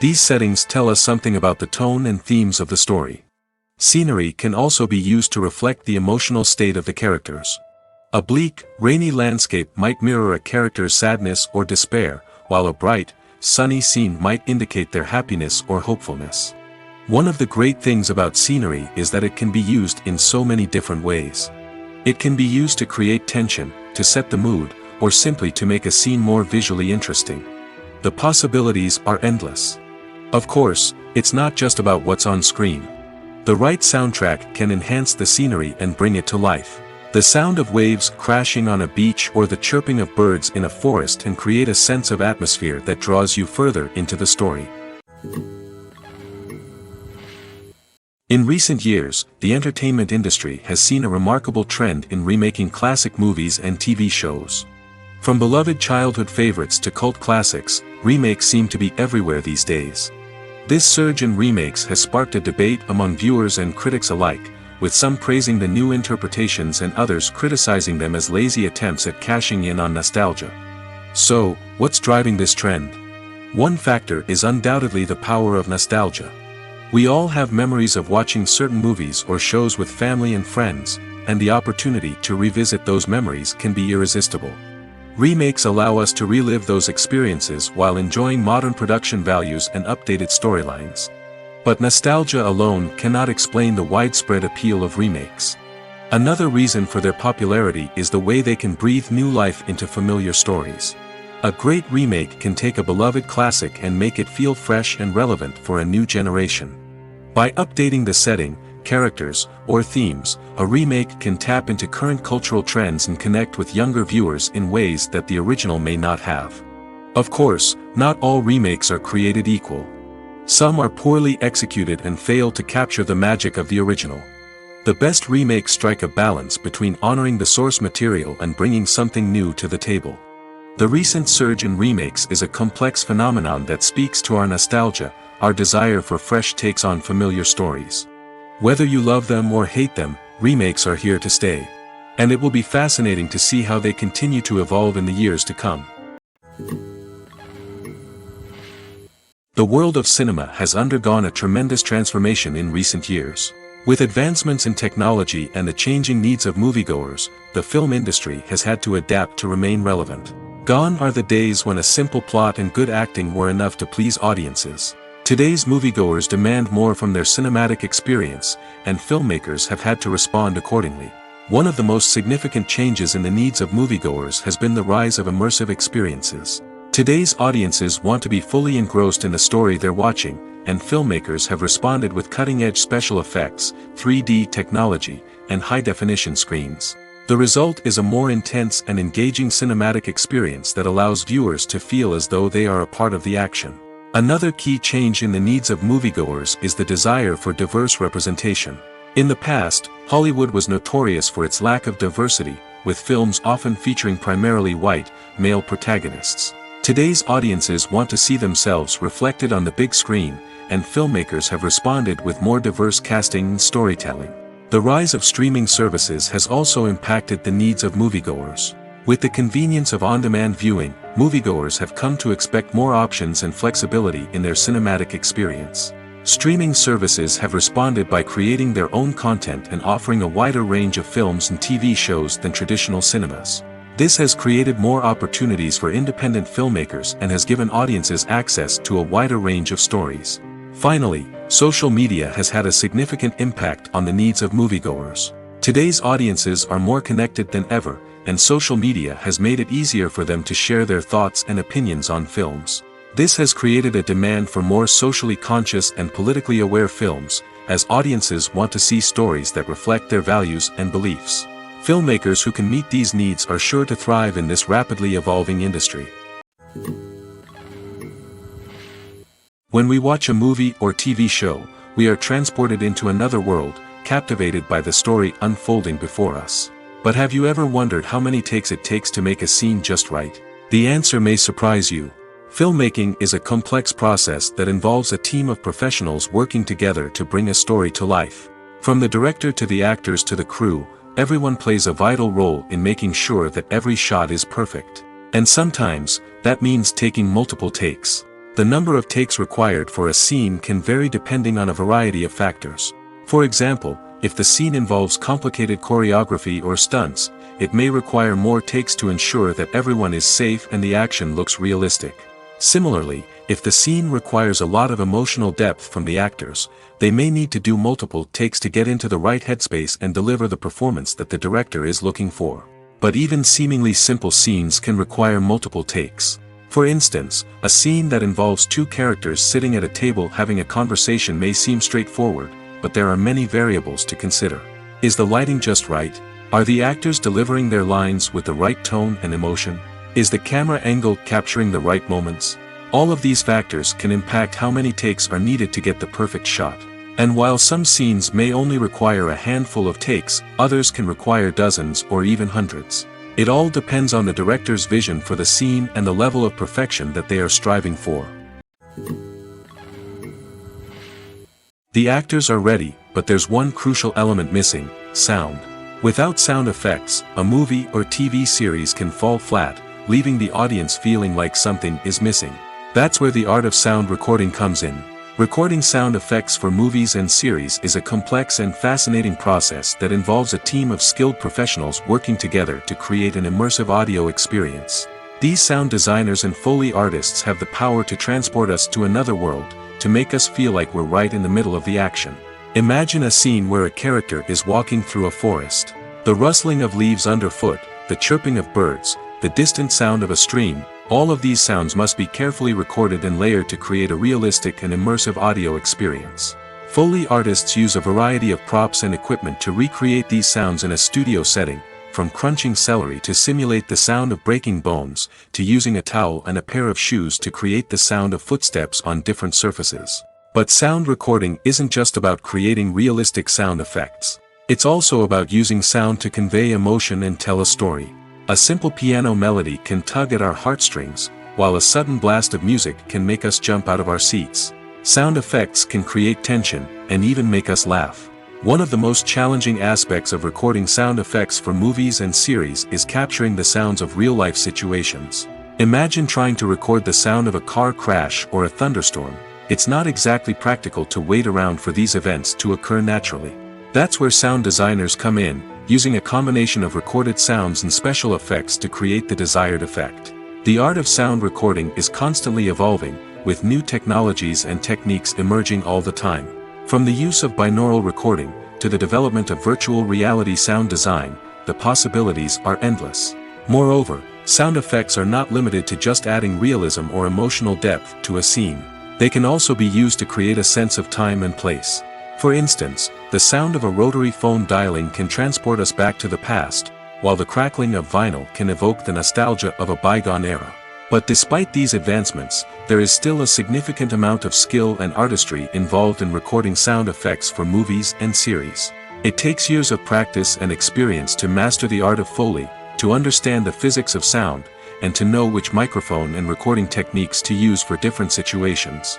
These settings tell us something about the tone and themes of the story. Scenery can also be used to reflect the emotional state of the characters. A bleak, rainy landscape might mirror a character's sadness or despair, while a bright, sunny scene might indicate their happiness or hopefulness. One of the great things about scenery is that it can be used in so many different ways. It can be used to create tension, to set the mood, or simply to make a scene more visually interesting. The possibilities are endless. Of course, it's not just about what's on screen. The right soundtrack can enhance the scenery and bring it to life. The sound of waves crashing on a beach or the chirping of birds in a forest can create a sense of atmosphere that draws you further into the story. In recent years, the entertainment industry has seen a remarkable trend in remaking classic movies and TV shows. From beloved childhood favorites to cult classics, remakes seem to be everywhere these days. This surge in remakes has sparked a debate among viewers and critics alike, with some praising the new interpretations and others criticizing them as lazy attempts at cashing in on nostalgia. So, what's driving this trend? One factor is undoubtedly the power of nostalgia. We all have memories of watching certain movies or shows with family and friends, and the opportunity to revisit those memories can be irresistible. Remakes allow us to relive those experiences while enjoying modern production values and updated storylines. But nostalgia alone cannot explain the widespread appeal of remakes. Another reason for their popularity is the way they can breathe new life into familiar stories. A great remake can take a beloved classic and make it feel fresh and relevant for a new generation. By updating the setting, characters, or themes, a remake can tap into current cultural trends and connect with younger viewers in ways that the original may not have. Of course, not all remakes are created equal. Some are poorly executed and fail to capture the magic of the original. The best remakes strike a balance between honoring the source material and bringing something new to the table. The recent surge in remakes is a complex phenomenon that speaks to our nostalgia, our desire for fresh takes on familiar stories. Whether you love them or hate them, remakes are here to stay. And it will be fascinating to see how they continue to evolve in the years to come. The world of cinema has undergone a tremendous transformation in recent years. With advancements in technology and the changing needs of moviegoers, the film industry has had to adapt to remain relevant. Gone are the days when a simple plot and good acting were enough to please audiences. Today's moviegoers demand more from their cinematic experience, and filmmakers have had to respond accordingly. One of the most significant changes in the needs of moviegoers has been the rise of immersive experiences. Today's audiences want to be fully engrossed in the story they're watching, and filmmakers have responded with cutting-edge special effects, 3D technology, and high-definition screens. The result is a more intense and engaging cinematic experience that allows viewers to feel as though they are a part of the action. Another key change in the needs of moviegoers is the desire for diverse representation. In the past, Hollywood was notorious for its lack of diversity, with films often featuring primarily white, male protagonists. Today's audiences want to see themselves reflected on the big screen, and filmmakers have responded with more diverse casting and storytelling. The rise of streaming services has also impacted the needs of moviegoers. With the convenience of on-demand viewing, moviegoers have come to expect more options and flexibility in their cinematic experience. Streaming services have responded by creating their own content and offering a wider range of films and TV shows than traditional cinemas. This has created more opportunities for independent filmmakers and has given audiences access to a wider range of stories. Finally, social media has had a significant impact on the needs of moviegoers. Today's audiences are more connected than ever, and social media has made it easier for them to share their thoughts and opinions on films. This has created a demand for more socially conscious and politically aware films, as audiences want to see stories that reflect their values and beliefs. Filmmakers who can meet these needs are sure to thrive in this rapidly evolving industry. When we watch a movie or TV show, we are transported into another world, captivated by the story unfolding before us. But have you ever wondered how many takes it takes to make a scene just right? The answer may surprise you. Filmmaking is a complex process that involves a team of professionals working together to bring a story to life. From the director to the actors to the crew, everyone plays a vital role in making sure that every shot is perfect. And sometimes, that means taking multiple takes. The number of takes required for a scene can vary depending on a variety of factors. For example, if the scene involves complicated choreography or stunts, it may require more takes to ensure that everyone is safe and the action looks realistic. Similarly, if the scene requires a lot of emotional depth from the actors, they may need to do multiple takes to get into the right headspace and deliver the performance that the director is looking for. But even seemingly simple scenes can require multiple takes. For instance, a scene that involves two characters sitting at a table having a conversation may seem straightforward, but there are many variables to consider. Is the lighting just right? Are the actors delivering their lines with the right tone and emotion? Is the camera angle capturing the right moments? All of these factors can impact how many takes are needed to get the perfect shot. And while some scenes may only require a handful of takes, others can require dozens or even hundreds. It all depends on the director's vision for the scene and the level of perfection that they are striving for. The actors are ready, but there's one crucial element missing: sound. Without sound effects, a movie or TV series can fall flat, leaving the audience feeling like something is missing. That's where the art of sound recording comes in. Recording sound effects for movies and series is a complex and fascinating process that involves a team of skilled professionals working together to create an immersive audio experience. These sound designers and Foley artists have the power to transport us to another world, to make us feel like we're right in the middle of the action. Imagine a scene where a character is walking through a forest. The rustling of leaves underfoot, the chirping of birds, the distant sound of a stream, all of these sounds must be carefully recorded and layered to create a realistic and immersive audio experience. Foley artists use a variety of props and equipment to recreate these sounds in a studio setting, from crunching celery to simulate the sound of breaking bones, to using a towel and a pair of shoes to create the sound of footsteps on different surfaces. But sound recording isn't just about creating realistic sound effects. It's also about using sound to convey emotion and tell a story. A simple piano melody can tug at our heartstrings, while a sudden blast of music can make us jump out of our seats. Sound effects can create tension, and even make us laugh. One of the most challenging aspects of recording sound effects for movies and series is capturing the sounds of real-life situations. Imagine trying to record the sound of a car crash or a thunderstorm. It's not exactly practical to wait around for these events to occur naturally. That's where sound designers come in, using a combination of recorded sounds and special effects to create the desired effect. The art of sound recording is constantly evolving, with new technologies and techniques emerging all the time. From the use of binaural recording, to the development of virtual reality sound design, the possibilities are endless. Moreover, sound effects are not limited to just adding realism or emotional depth to a scene. They can also be used to create a sense of time and place. For instance, the sound of a rotary phone dialing can transport us back to the past, while the crackling of vinyl can evoke the nostalgia of a bygone era. But despite these advancements, there is still a significant amount of skill and artistry involved in recording sound effects for movies and series. It takes years of practice and experience to master the art of Foley, to understand the physics of sound, and to know which microphone and recording techniques to use for different situations.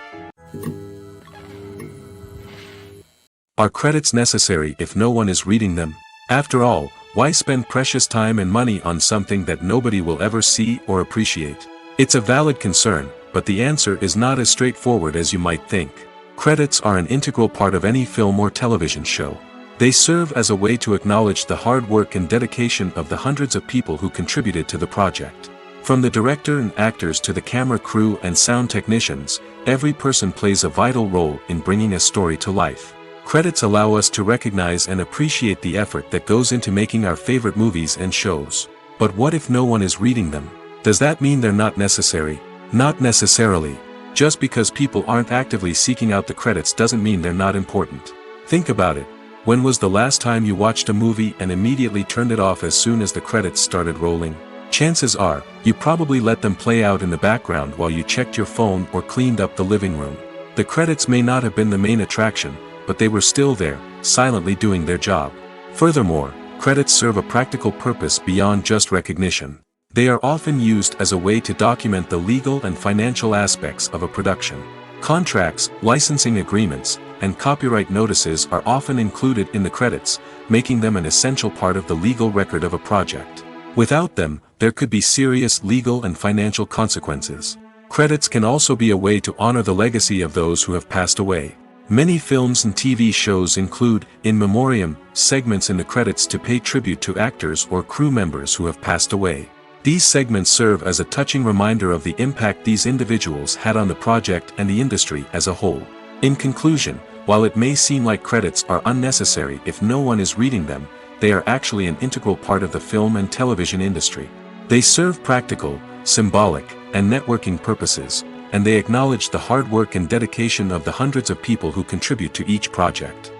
Are credits necessary if no one is reading them? After all, why spend precious time and money on something that nobody will ever see or appreciate? It's a valid concern, but the answer is not as straightforward as you might think. Credits are an integral part of any film or television show. They serve as a way to acknowledge the hard work and dedication of the hundreds of people who contributed to the project. From the director and actors to the camera crew and sound technicians, every person plays a vital role in bringing a story to life. Credits allow us to recognize and appreciate the effort that goes into making our favorite movies and shows. But what if no one is reading them? Does that mean they're not necessary? Not necessarily. Just because people aren't actively seeking out the credits doesn't mean they're not important. Think about it. When was the last time you watched a movie and immediately turned it off as soon as the credits started rolling? Chances are, you probably let them play out in the background while you checked your phone or cleaned up the living room. The credits may not have been the main attraction, but they were still there, silently doing their job. Furthermore, credits serve a practical purpose beyond just recognition. They are often used as a way to document the legal and financial aspects of a production. Contracts, licensing agreements, and copyright notices are often included in the credits, making them an essential part of the legal record of a project. Without them, there could be serious legal and financial consequences. Credits can also be a way to honor the legacy of those who have passed away. Many films and TV shows include, in memoriam, segments in the credits to pay tribute to actors or crew members who have passed away. These segments serve as a touching reminder of the impact these individuals had on the project and the industry as a whole. In conclusion, while it may seem like credits are unnecessary if no one is reading them, they are actually an integral part of the film and television industry. They serve practical, symbolic, and networking purposes, and they acknowledge the hard work and dedication of the hundreds of people who contribute to each project.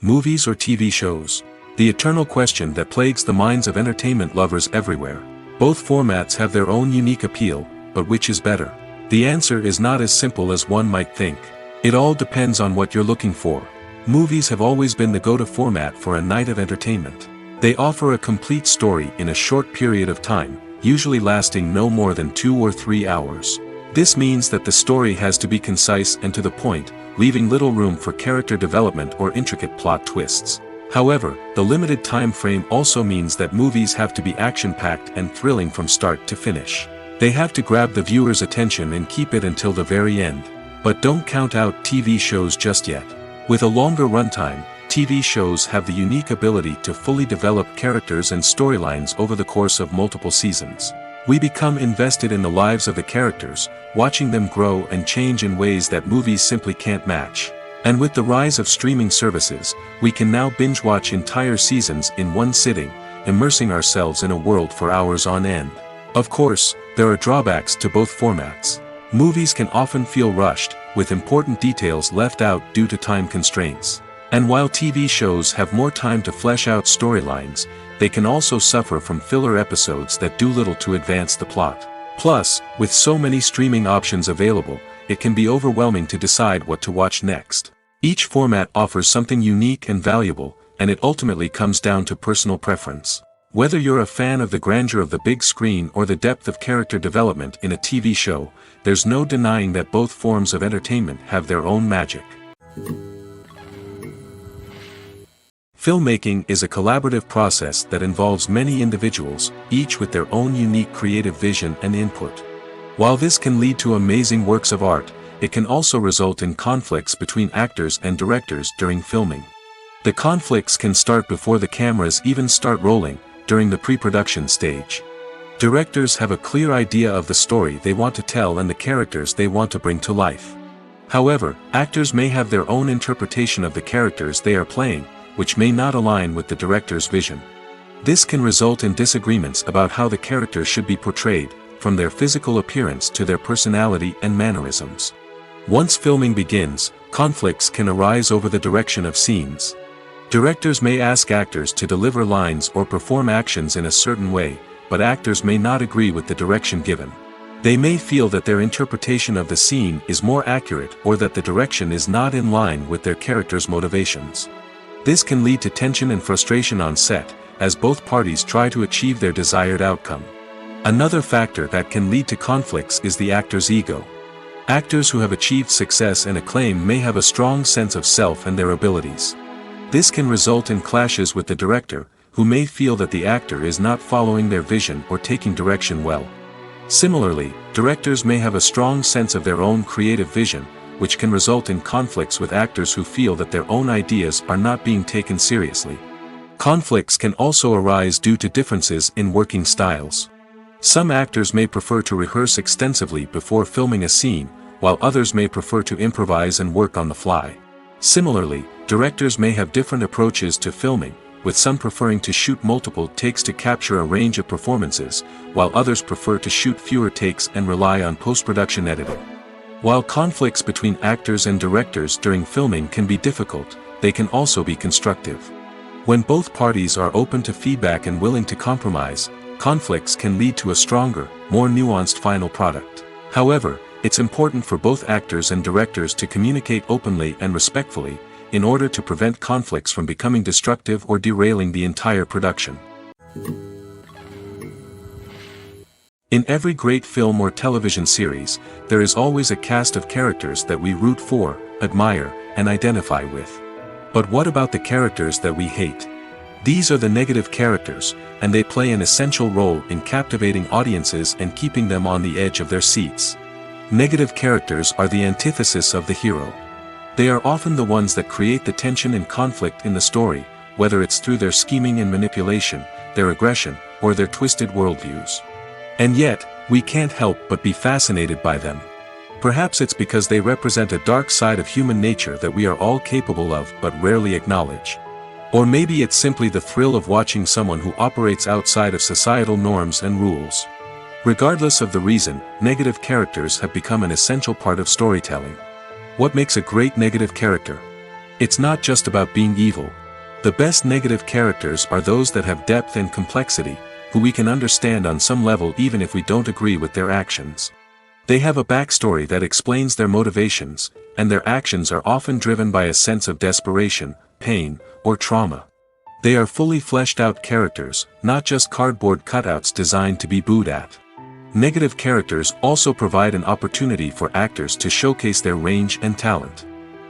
Movies or TV shows? The eternal question that plagues the minds of entertainment lovers everywhere. Both formats have their own unique appeal, but which is better? The answer is not as simple as one might think. It all depends on what you're looking for. Movies have always been the go-to format for a night of entertainment. They offer a complete story in a short period of time, usually lasting no more than 2 or 3 hours. This means that the story has to be concise and to the point, leaving little room for character development or intricate plot twists. However, the limited time frame also means that movies have to be action-packed and thrilling from start to finish. They have to grab the viewer's attention and keep it until the very end. But don't count out TV shows just yet. With a longer runtime, TV shows have the unique ability to fully develop characters and storylines over the course of multiple seasons. We become invested in the lives of the characters, watching them grow and change in ways that movies simply can't match. And with the rise of streaming services, we can now binge-watch entire seasons in one sitting, immersing ourselves in a world for hours on end. Of course, there are drawbacks to both formats. Movies can often feel rushed, with important details left out due to time constraints. And while TV shows have more time to flesh out storylines, they can also suffer from filler episodes that do little to advance the plot. Plus, with so many streaming options available, it can be overwhelming to decide what to watch next. Each format offers something unique and valuable, and it ultimately comes down to personal preference. Whether you're a fan of the grandeur of the big screen or the depth of character development in a TV show, there's no denying that both forms of entertainment have their own magic. Filmmaking is a collaborative process that involves many individuals, each with their own unique creative vision and input. While this can lead to amazing works of art, it can also result in conflicts between actors and directors during filming. The conflicts can start before the cameras even start rolling, during the pre-production stage. Directors have a clear idea of the story they want to tell and the characters they want to bring to life. However, actors may have their own interpretation of the characters they are playing, which may not align with the director's vision. This can result in disagreements about how the characters should be portrayed, from their physical appearance to their personality and mannerisms. Once filming begins, conflicts can arise over the direction of scenes. Directors may ask actors to deliver lines or perform actions in a certain way, but actors may not agree with the direction given. They may feel that their interpretation of the scene is more accurate or that the direction is not in line with their character's motivations. This can lead to tension and frustration on set, as both parties try to achieve their desired outcome. Another factor that can lead to conflicts is the actor's ego. Actors who have achieved success and acclaim may have a strong sense of self and their abilities. This can result in clashes with the director, who may feel that the actor is not following their vision or taking direction well. Similarly, directors may have a strong sense of their own creative vision, which can result in conflicts with actors who feel that their own ideas are not being taken seriously. Conflicts can also arise due to differences in working styles. Some actors may prefer to rehearse extensively before filming a scene, while others may prefer to improvise and work on the fly. Similarly, directors may have different approaches to filming, with some preferring to shoot multiple takes to capture a range of performances, while others prefer to shoot fewer takes and rely on post-production editing. While conflicts between actors and directors during filming can be difficult, they can also be constructive. When both parties are open to feedback and willing to compromise, conflicts can lead to a stronger, more nuanced final product. However, it's important for both actors and directors to communicate openly and respectfully, in order to prevent conflicts from becoming destructive or derailing the entire production. In every great film or television series, there is always a cast of characters that we root for, admire, and identify with. But what about the characters that we hate? These are the negative characters, and they play an essential role in captivating audiences and keeping them on the edge of their seats. Negative characters are the antithesis of the hero. They are often the ones that create the tension and conflict in the story, whether it's through their scheming and manipulation, their aggression, or their twisted worldviews. And yet, we can't help but be fascinated by them. Perhaps it's because they represent a dark side of human nature that we are all capable of but rarely acknowledge. Or maybe it's simply the thrill of watching someone who operates outside of societal norms and rules. Regardless of the reason, negative characters have become an essential part of storytelling. What makes a great negative character? It's not just about being evil. The best negative characters are those that have depth and complexity, who we can understand on some level even if we don't agree with their actions. They have a backstory that explains their motivations, and their actions are often driven by a sense of desperation, pain, or trauma. They are fully fleshed out characters, not just cardboard cutouts designed to be booed at. Negative characters also provide an opportunity for actors to showcase their range and talent.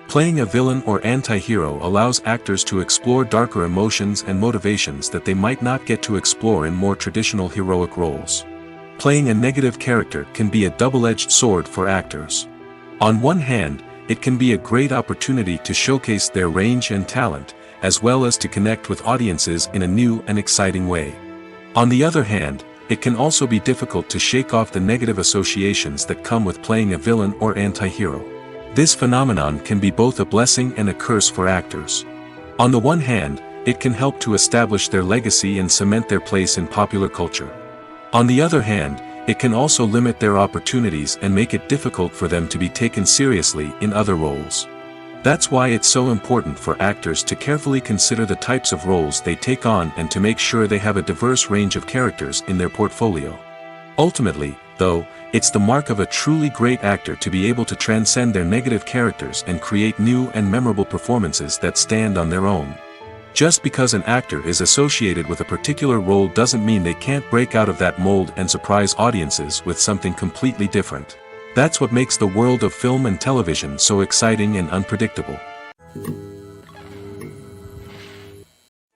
Playing a villain or anti-hero allows actors to explore darker emotions and motivations that they might not get to explore in more traditional heroic roles. Playing a negative character can be a double-edged sword for actors. On one hand, it can be a great opportunity to showcase their range and talent, as well as to connect with audiences in a new and exciting way. On the other hand, it can also be difficult to shake off the negative associations that come with playing a villain or anti-hero. This phenomenon can be both a blessing and a curse for actors. On the one hand, it can help to establish their legacy and cement their place in popular culture. On the other hand, it can also limit their opportunities and make it difficult for them to be taken seriously in other roles. That's why it's so important for actors to carefully consider the types of roles they take on and to make sure they have a diverse range of characters in their portfolio. Ultimately, though, it's the mark of a truly great actor to be able to transcend their negative characters and create new and memorable performances that stand on their own. Just because an actor is associated with a particular role doesn't mean they can't break out of that mold and surprise audiences with something completely different. That's what makes the world of film and television so exciting and unpredictable.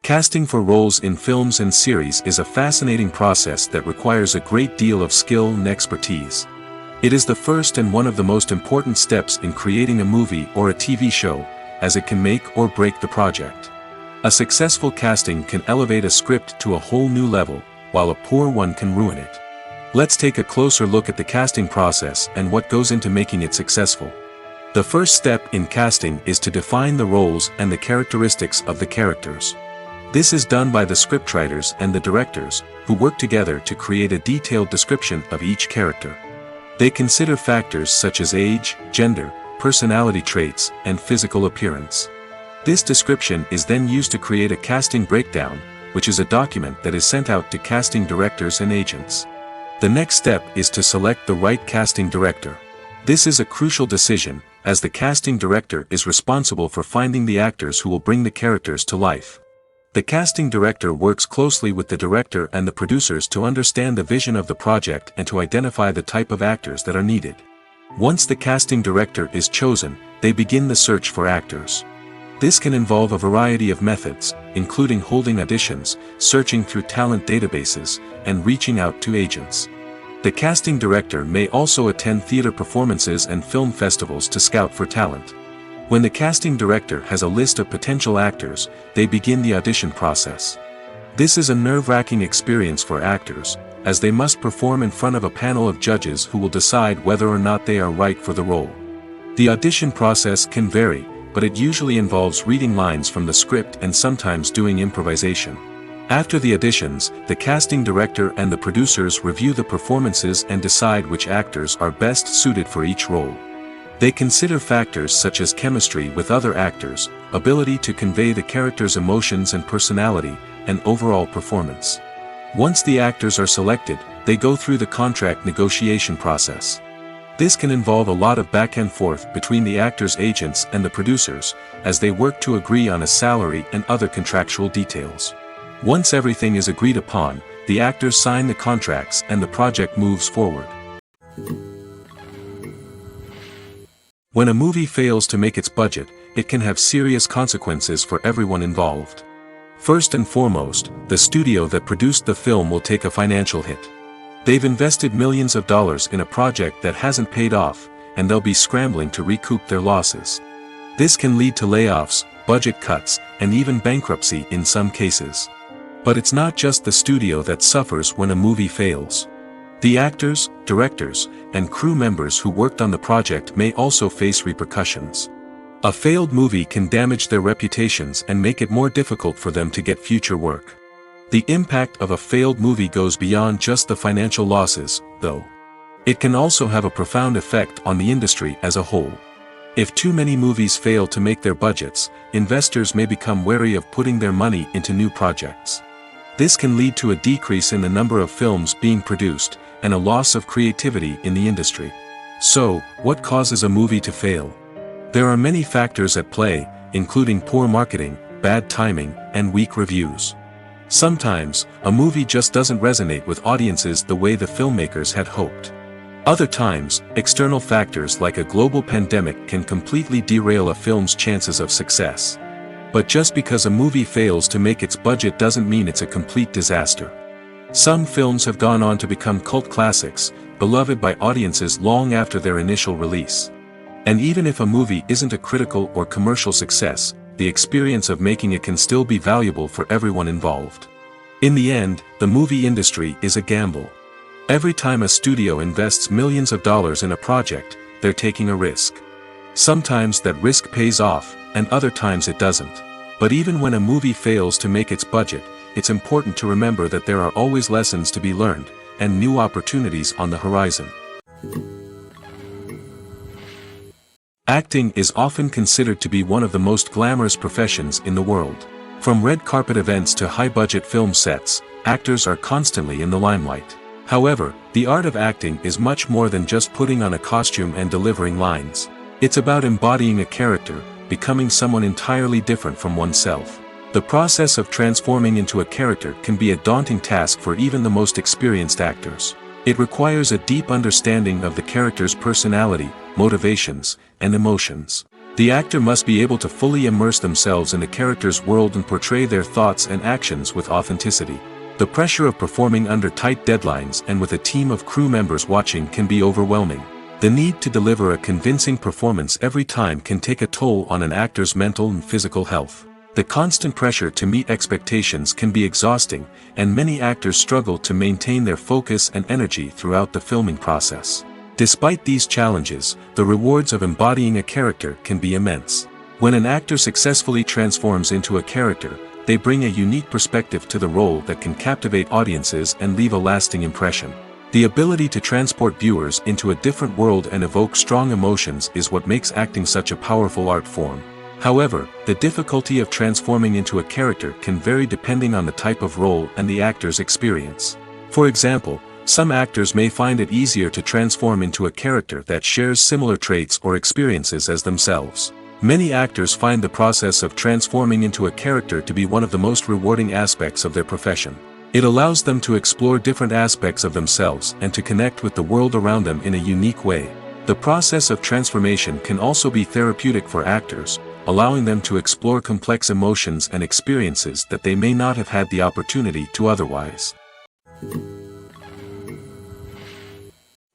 Casting for roles in films and series is a fascinating process that requires a great deal of skill and expertise. It is the first and one of the most important steps in creating a movie or a TV show, as it can make or break the project. A successful casting can elevate a script to a whole new level, while a poor one can ruin it. Let's take a closer look at the casting process and what goes into making it successful. The first step in casting is to define the roles and the characteristics of the characters. This is done by the scriptwriters and the directors, who work together to create a detailed description of each character. They consider factors such as age, gender, personality traits, and physical appearance. This description is then used to create a casting breakdown, which is a document that is sent out to casting directors and agents. The next step is to select the right casting director. This is a crucial decision, as the casting director is responsible for finding the actors who will bring the characters to life. The casting director works closely with the director and the producers to understand the vision of the project and to identify the type of actors that are needed. Once the casting director is chosen, they begin the search for actors. This can involve a variety of methods, including holding auditions, searching through talent databases, and reaching out to agents. The casting director may also attend theater performances and film festivals to scout for talent. When the casting director has a list of potential actors, they begin the audition process. This is a nerve-wracking experience for actors, as they must perform in front of a panel of judges who will decide whether or not they are right for the role. The audition process can vary, but it usually involves reading lines from the script and sometimes doing improvisation. After the auditions, the casting director and the producers review the performances and decide which actors are best suited for each role. They consider factors such as chemistry with other actors, ability to convey the character's emotions and personality, and overall performance. Once the actors are selected, they go through the contract negotiation process. This can involve a lot of back and forth between the actors' agents and the producers, as they work to agree on a salary and other contractual details. Once everything is agreed upon, the actors sign the contracts and the project moves forward. When a movie fails to make its budget, it can have serious consequences for everyone involved. First and foremost, the studio that produced the film will take a financial hit. They've invested millions of dollars in a project that hasn't paid off, and they'll be scrambling to recoup their losses. This can lead to layoffs, budget cuts, and even bankruptcy in some cases. But it's not just the studio that suffers when a movie fails. The actors, directors, and crew members who worked on the project may also face repercussions. A failed movie can damage their reputations and make it more difficult for them to get future work. The impact of a failed movie goes beyond just the financial losses, though. It can also have a profound effect on the industry as a whole. If too many movies fail to make their budgets, investors may become wary of putting their money into new projects. This can lead to a decrease in the number of films being produced, and a loss of creativity in the industry. So, what causes a movie to fail? There are many factors at play, including poor marketing, bad timing, and weak reviews. Sometimes, a movie just doesn't resonate with audiences the way the filmmakers had hoped. Other times, external factors like a global pandemic can completely derail a film's chances of success. But just because a movie fails to make its budget doesn't mean it's a complete disaster. Some films have gone on to become cult classics, beloved by audiences long after their initial release. And even if a movie isn't a critical or commercial success, the experience of making it can still be valuable for everyone involved. In the end, the movie industry is a gamble. Every time a studio invests millions of dollars in a project, they're taking a risk. Sometimes that risk pays off, and other times it doesn't. But even when a movie fails to make its budget, it's important to remember that there are always lessons to be learned, and new opportunities on the horizon. Acting is often considered to be one of the most glamorous professions in the world. From red carpet events to high-budget film sets, actors are constantly in the limelight. However, the art of acting is much more than just putting on a costume and delivering lines. It's about embodying a character, becoming someone entirely different from oneself. The process of transforming into a character can be a daunting task for even the most experienced actors. It requires a deep understanding of the character's personality, motivations, and emotions. The actor must be able to fully immerse themselves in the character's world and portray their thoughts and actions with authenticity. The pressure of performing under tight deadlines and with a team of crew members watching can be overwhelming. The need to deliver a convincing performance every time can take a toll on an actor's mental and physical health. The constant pressure to meet expectations can be exhausting, and many actors struggle to maintain their focus and energy throughout the filming process. Despite these challenges, the rewards of embodying a character can be immense. When an actor successfully transforms into a character, they bring a unique perspective to the role that can captivate audiences and leave a lasting impression. The ability to transport viewers into a different world and evoke strong emotions is what makes acting such a powerful art form. However, the difficulty of transforming into a character can vary depending on the type of role and the actor's experience. For example, some actors may find it easier to transform into a character that shares similar traits or experiences as themselves. Many actors find the process of transforming into a character to be one of the most rewarding aspects of their profession. It allows them to explore different aspects of themselves and to connect with the world around them in a unique way. The process of transformation can also be therapeutic for actors, allowing them to explore complex emotions and experiences that they may not have had the opportunity to otherwise.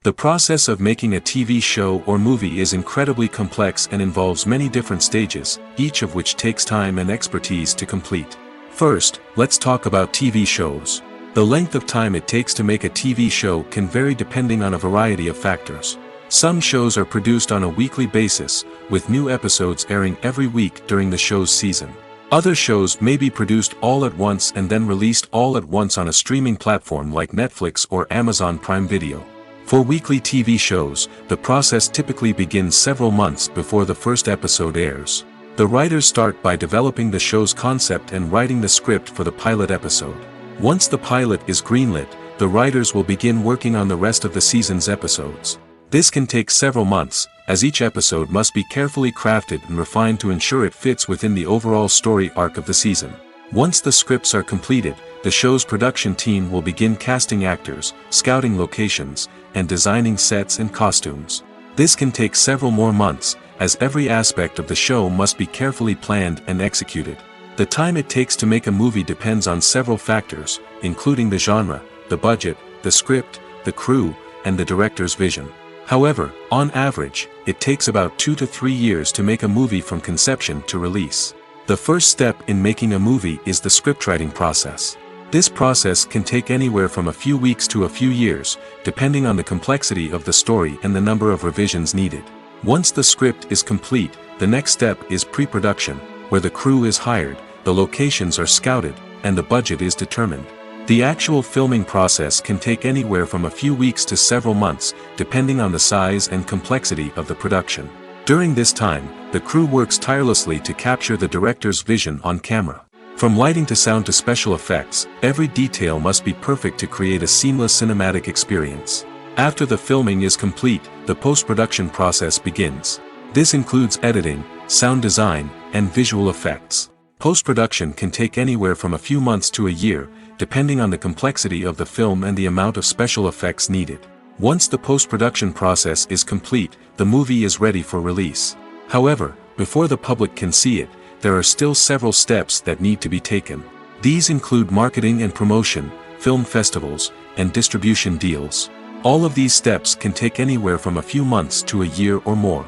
The process of making a TV show or movie is incredibly complex and involves many different stages, each of which takes time and expertise to complete. First, let's talk about TV shows. The length of time it takes to make a TV show can vary depending on a variety of factors. Some shows are produced on a weekly basis, with new episodes airing every week during the show's season. Other shows may be produced all at once and then released all at once on a streaming platform like Netflix or Amazon Prime Video. For weekly TV shows, the process typically begins several months before the first episode airs. The writers start by developing the show's concept and writing the script for the pilot episode. Once the pilot is greenlit, the writers will begin working on the rest of the season's episodes. This can take several months, as each episode must be carefully crafted and refined to ensure it fits within the overall story arc of the season. Once the scripts are completed, the show's production team will begin casting actors, scouting locations, and designing sets and costumes. This can take several more months, as every aspect of the show must be carefully planned and executed. The time it takes to make a movie depends on several factors, including the genre, the budget, the script, the crew, and the director's vision. However, on average, it takes about 2 to 3 years to make a movie from conception to release. The first step in making a movie is the scriptwriting process. This process can take anywhere from a few weeks to a few years, depending on the complexity of the story and the number of revisions needed. Once the script is complete, the next step is pre-production, where the crew is hired, the locations are scouted, and the budget is determined. The actual filming process can take anywhere from a few weeks to several months, depending on the size and complexity of the production. During this time, the crew works tirelessly to capture the director's vision on camera. From lighting to sound to special effects, every detail must be perfect to create a seamless cinematic experience. After the filming is complete, the post-production process begins. This includes editing, sound design, and visual effects. Post-production can take anywhere from a few months to a year, depending on the complexity of the film and the amount of special effects needed. Once the post-production process is complete, the movie is ready for release. However, before the public can see it, there are still several steps that need to be taken. These include marketing and promotion, film festivals, and distribution deals. All of these steps can take anywhere from a few months to a year or more.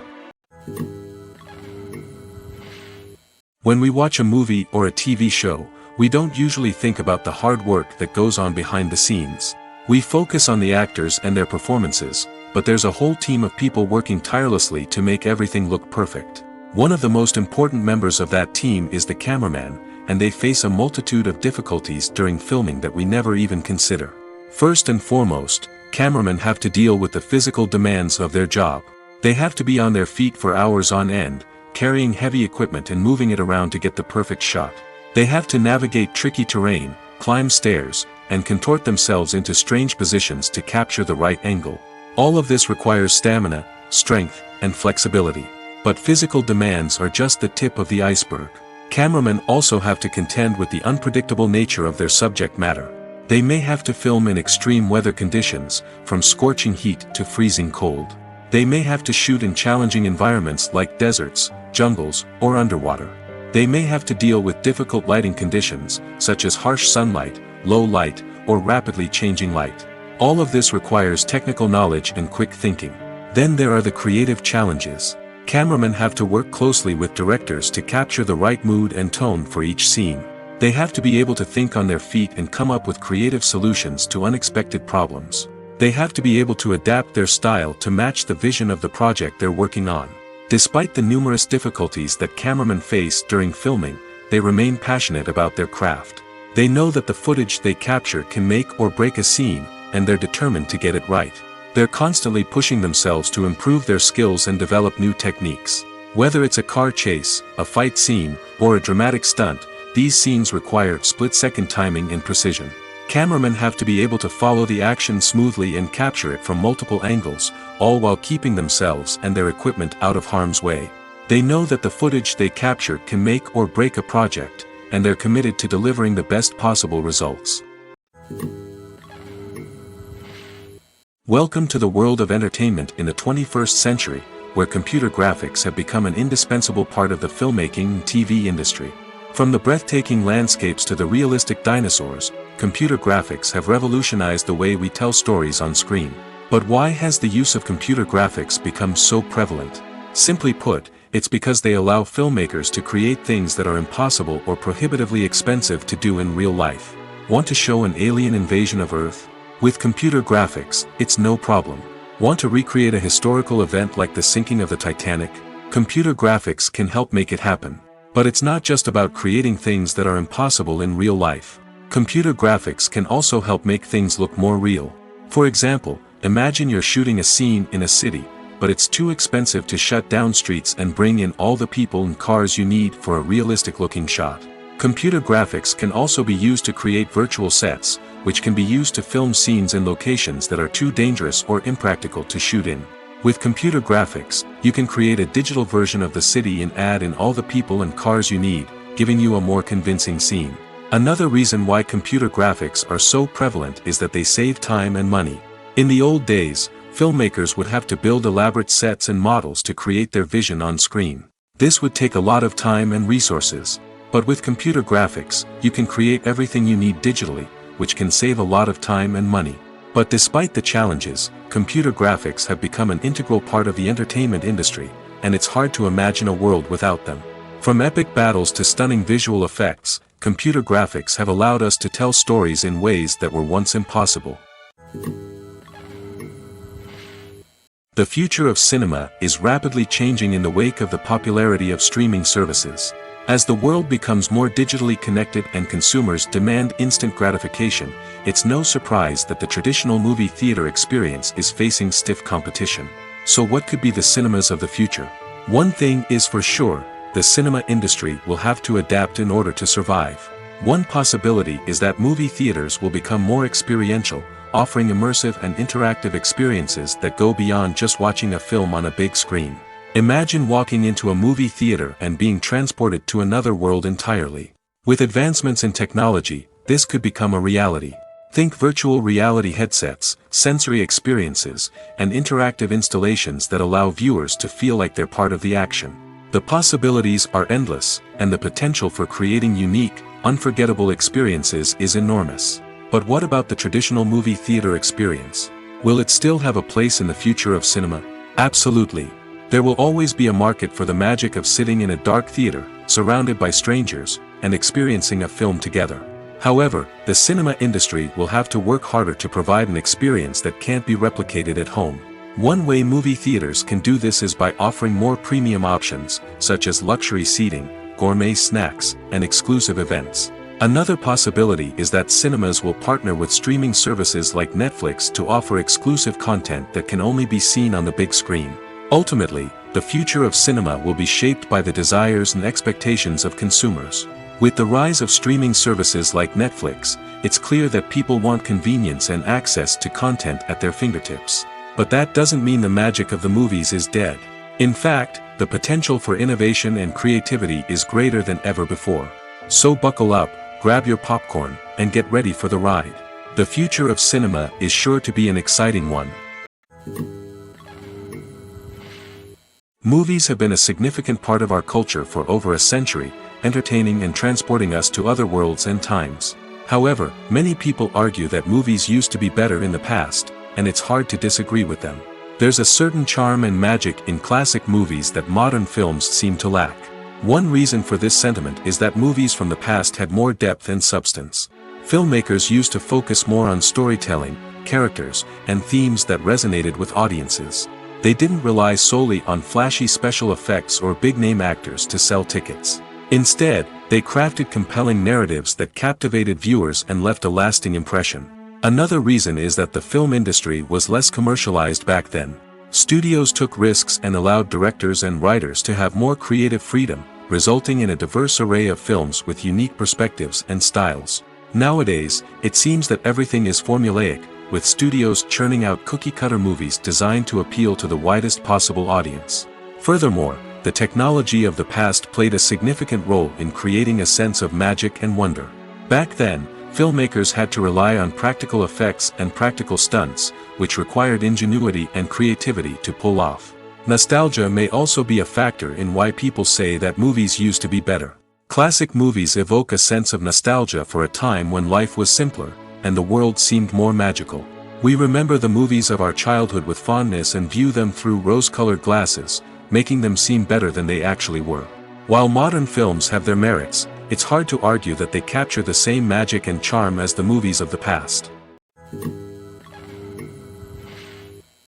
When we watch a movie or a TV show, we don't usually think about the hard work that goes on behind the scenes. We focus on the actors and their performances, but there's a whole team of people working tirelessly to make everything look perfect. One of the most important members of that team is the cameraman, and they face a multitude of difficulties during filming that we never even consider. First and foremost, cameramen have to deal with the physical demands of their job. They have to be on their feet for hours on end, carrying heavy equipment and moving it around to get the perfect shot. They have to navigate tricky terrain, climb stairs, and contort themselves into strange positions to capture the right angle. All of this requires stamina, strength, and flexibility. But physical demands are just the tip of the iceberg. Cameramen also have to contend with the unpredictable nature of their subject matter. They may have to film in extreme weather conditions, from scorching heat to freezing cold. They may have to shoot in challenging environments like deserts, jungles, or underwater. They may have to deal with difficult lighting conditions, such as harsh sunlight, low light, or rapidly changing light. All of this requires technical knowledge and quick thinking. Then there are the creative challenges. Cameramen have to work closely with directors to capture the right mood and tone for each scene. They have to be able to think on their feet and come up with creative solutions to unexpected problems. They have to be able to adapt their style to match the vision of the project they're working on. Despite the numerous difficulties that cameramen face during filming, they remain passionate about their craft. They know that the footage they capture can make or break a scene, and they're determined to get it right. They're constantly pushing themselves to improve their skills and develop new techniques. Whether it's a car chase, a fight scene, or a dramatic stunt, these scenes require split-second timing and precision. Cameramen have to be able to follow the action smoothly and capture it from multiple angles, all while keeping themselves and their equipment out of harm's way. They know that the footage they capture can make or break a project, and they're committed to delivering the best possible results. Welcome to the world of entertainment in the 21st century, where computer graphics have become an indispensable part of the filmmaking and TV industry. From the breathtaking landscapes to the realistic dinosaurs, computer graphics have revolutionized the way we tell stories on screen. But why has the use of computer graphics become so prevalent? Simply put, it's because they allow filmmakers to create things that are impossible or prohibitively expensive to do in real life. Want to show an alien invasion of Earth? With computer graphics, it's no problem. Want to recreate a historical event like the sinking of the Titanic? Computer graphics can help make it happen. But it's not just about creating things that are impossible in real life. Computer graphics can also help make things look more real. For example, imagine you're shooting a scene in a city, but it's too expensive to shut down streets and bring in all the people and cars you need for a realistic-looking shot. Computer graphics can also be used to create virtual sets, which can be used to film scenes in locations that are too dangerous or impractical to shoot in. With computer graphics, you can create a digital version of the city and add in all the people and cars you need, giving you a more convincing scene. Another reason why computer graphics are so prevalent is that they save time and money. In the old days, filmmakers would have to build elaborate sets and models to create their vision on screen. This would take a lot of time and resources. But with computer graphics, you can create everything you need digitally, which can save a lot of time and money. But despite the challenges, computer graphics have become an integral part of the entertainment industry, and it's hard to imagine a world without them. From epic battles to stunning visual effects, computer graphics have allowed us to tell stories in ways that were once impossible. The future of cinema is rapidly changing in the wake of the popularity of streaming services. As the world becomes more digitally connected and consumers demand instant gratification, it's no surprise that the traditional movie theater experience is facing stiff competition. So what could be the cinemas of the future? One thing is for sure, the cinema industry will have to adapt in order to survive. One possibility is that movie theaters will become more experiential, offering immersive and interactive experiences that go beyond just watching a film on a big screen. Imagine walking into a movie theater and being transported to another world entirely. With advancements in technology, this could become a reality. Think virtual reality headsets, sensory experiences, and interactive installations that allow viewers to feel like they're part of the action. The possibilities are endless, and the potential for creating unique, unforgettable experiences is enormous. But what about the traditional movie theater experience? Will it still have a place in the future of cinema? Absolutely. There will always be a market for the magic of sitting in a dark theater, surrounded by strangers, and experiencing a film together. However, the cinema industry will have to work harder to provide an experience that can't be replicated at home. One way movie theaters can do this is by offering more premium options, such as luxury seating, gourmet snacks, and exclusive events. Another possibility is that cinemas will partner with streaming services like Netflix to offer exclusive content that can only be seen on the big screen. Ultimately, the future of cinema will be shaped by the desires and expectations of consumers. With the rise of streaming services like Netflix, it's clear that people want convenience and access to content at their fingertips. But that doesn't mean the magic of the movies is dead. In fact, the potential for innovation and creativity is greater than ever before. So buckle up, grab your popcorn, and get ready for the ride. The future of cinema is sure to be an exciting one. Movies have been a significant part of our culture for over a century, entertaining and transporting us to other worlds and times. However, many people argue that movies used to be better in the past, and it's hard to disagree with them. There's a certain charm and magic in classic movies that modern films seem to lack. One reason for this sentiment is that movies from the past had more depth and substance. Filmmakers used to focus more on storytelling, characters, and themes that resonated with audiences. They didn't rely solely on flashy special effects or big-name actors to sell tickets. Instead, they crafted compelling narratives that captivated viewers and left a lasting impression. Another reason is that the film industry was less commercialized back then. Studios took risks and allowed directors and writers to have more creative freedom, resulting in a diverse array of films with unique perspectives and styles. Nowadays, it seems that everything is formulaic, with studios churning out cookie-cutter movies designed to appeal to the widest possible audience. Furthermore, the technology of the past played a significant role in creating a sense of magic and wonder. Back then, filmmakers had to rely on practical effects and practical stunts, which required ingenuity and creativity to pull off. Nostalgia may also be a factor in why people say that movies used to be better. Classic movies evoke a sense of nostalgia for a time when life was simpler, and the world seemed more magical. We remember the movies of our childhood with fondness and view them through rose-colored glasses, making them seem better than they actually were. While modern films have their merits, it's hard to argue that they capture the same magic and charm as the movies of the past.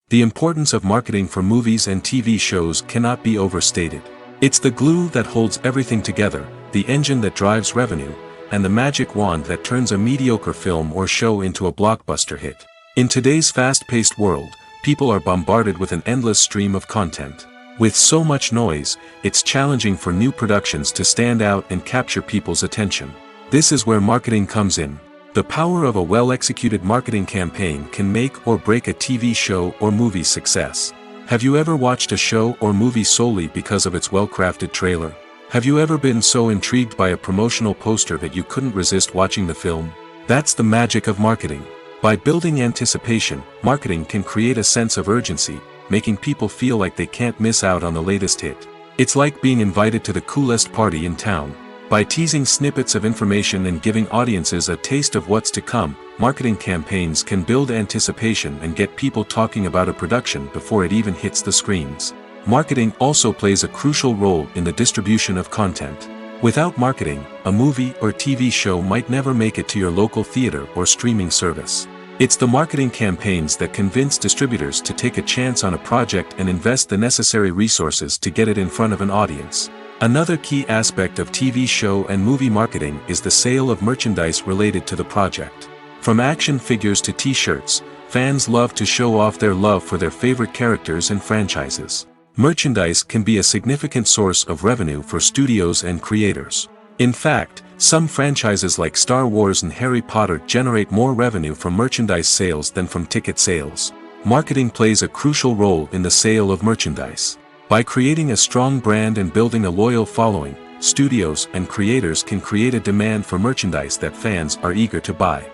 The importance of marketing for movies and TV shows cannot be overstated. It's the glue that holds everything together, the engine that drives revenue, and the magic wand that turns a mediocre film or show into a blockbuster hit. In today's fast-paced world, people are bombarded with an endless stream of content. With so much noise, it's challenging for new productions to stand out and capture people's attention. This is where marketing comes in. The power of a well-executed marketing campaign can make or break a TV show or movie's success. Have you ever watched a show or movie solely because of its well-crafted trailer? Have you ever been so intrigued by a promotional poster that you couldn't resist watching the film? That's the magic of marketing. By building anticipation, marketing can create a sense of urgency, making people feel like they can't miss out on the latest hit. It's like being invited to the coolest party in town. By teasing snippets of information and giving audiences a taste of what's to come, marketing campaigns can build anticipation and get people talking about a production before it even hits the screens. Marketing also plays a crucial role in the distribution of content. Without marketing, a movie or TV show might never make it to your local theater or streaming service. It's the marketing campaigns that convince distributors to take a chance on a project and invest the necessary resources to get it in front of an audience. Another key aspect of TV show and movie marketing is the sale of merchandise related to the project. From action figures to t-shirts, fans love to show off their love for their favorite characters and franchises. Merchandise can be a significant source of revenue for studios and creators. In fact, some franchises like Star Wars and Harry Potter generate more revenue from merchandise sales than from ticket sales. Marketing plays a crucial role in the sale of merchandise. By creating a strong brand and building a loyal following, studios and creators can create a demand for merchandise that fans are eager to buy.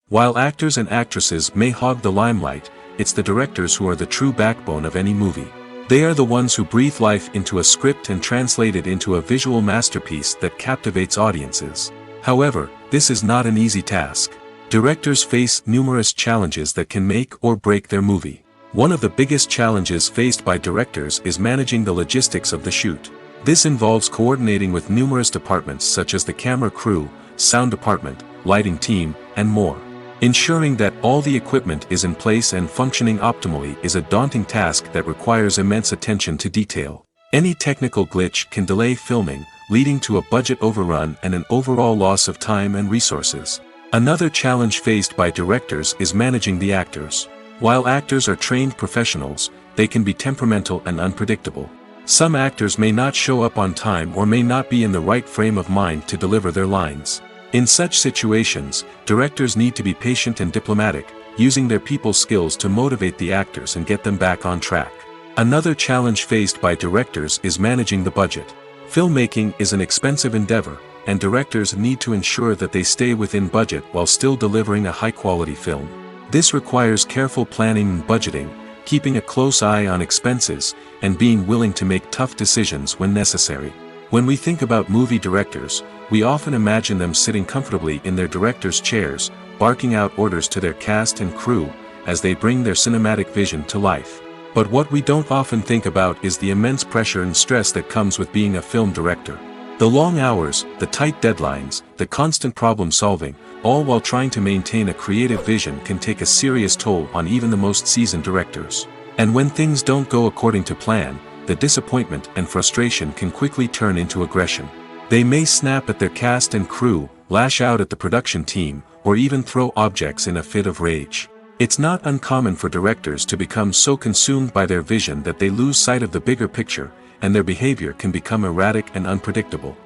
While actors and actresses may hog the limelight, it's the directors who are the true backbone of any movie. They are the ones who breathe life into a script and translate it into a visual masterpiece that captivates audiences. However, this is not an easy task. Directors face numerous challenges that can make or break their movie. One of the biggest challenges faced by directors is managing the logistics of the shoot. This involves coordinating with numerous departments such as the camera crew, sound department, lighting team, and more. Ensuring that all the equipment is in place and functioning optimally is a daunting task that requires immense attention to detail. Any technical glitch can delay filming, leading to a budget overrun and an overall loss of time and resources. Another challenge faced by directors is managing the actors. While actors are trained professionals, they can be temperamental and unpredictable. Some actors may not show up on time or may not be in the right frame of mind to deliver their lines. In such situations, directors need to be patient and diplomatic, using their people skills to motivate the actors and get them back on track. Another challenge faced by directors is managing the budget. Filmmaking is an expensive endeavor, and directors need to ensure that they stay within budget while still delivering a high-quality film. This requires careful planning and budgeting, keeping a close eye on expenses, and being willing to make tough decisions when necessary. When we think about movie directors, we often imagine them sitting comfortably in their director's chairs, barking out orders to their cast and crew, as they bring their cinematic vision to life. But what we don't often think about is the immense pressure and stress that comes with being a film director. The long hours, the tight deadlines, the constant problem solving, all while trying to maintain a creative vision can take a serious toll on even the most seasoned directors. And when things don't go according to plan, the disappointment and frustration can quickly turn into aggression. They may snap at their cast and crew, lash out at the production team, or even throw objects in a fit of rage. It's not uncommon for directors to become so consumed by their vision that they lose sight of the bigger picture, and their behavior can become erratic and unpredictable.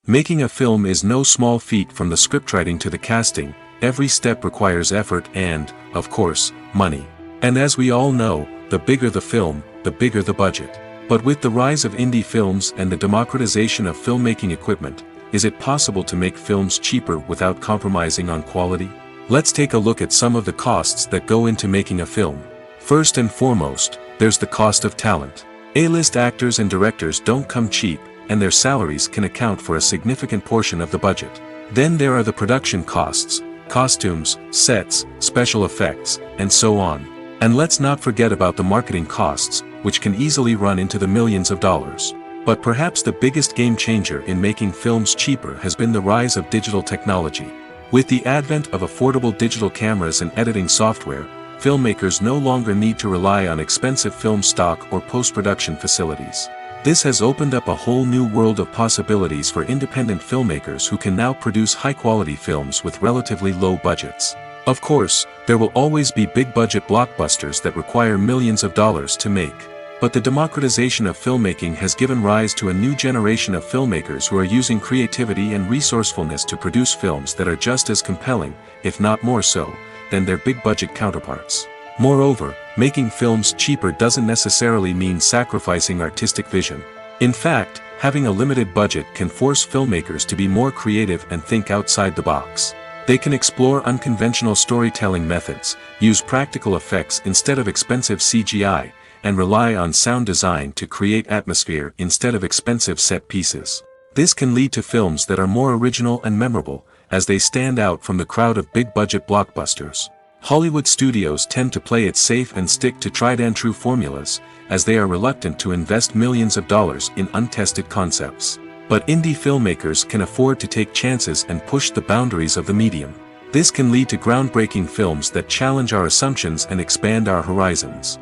Making a film is no small feat. From the scriptwriting to the casting, every step requires effort and, of course, money. And as we all know, the bigger the film, the bigger the budget. But with the rise of indie films and the democratization of filmmaking equipment, is it possible to make films cheaper without compromising on quality? Let's take a look at some of the costs that go into making a film. First and foremost, there's the cost of talent. A-list actors and directors don't come cheap, and their salaries can account for a significant portion of the budget. Then there are the production costs, costumes, sets, special effects, and so on. And let's not forget about the marketing costs, which can easily run into the millions of dollars. But perhaps the biggest game changer in making films cheaper has been the rise of digital technology. With the advent of affordable digital cameras and editing software, filmmakers no longer need to rely on expensive film stock or post-production facilities. This has opened up a whole new world of possibilities for independent filmmakers who can now produce high-quality films with relatively low budgets. Of course, there will always be big-budget blockbusters that require millions of dollars to make. But the democratization of filmmaking has given rise to a new generation of filmmakers who are using creativity and resourcefulness to produce films that are just as compelling, if not more so, than their big-budget counterparts. Moreover, making films cheaper doesn't necessarily mean sacrificing artistic vision. In fact, having a limited budget can force filmmakers to be more creative and think outside the box. They can explore unconventional storytelling methods, use practical effects instead of expensive CGI, and rely on sound design to create atmosphere instead of expensive set pieces. This can lead to films that are more original and memorable, as they stand out from the crowd of big-budget blockbusters. Hollywood studios tend to play it safe and stick to tried-and-true formulas, as they are reluctant to invest millions of dollars in untested concepts. But indie filmmakers can afford to take chances and push the boundaries of the medium. This can lead to groundbreaking films that challenge our assumptions and expand our horizons.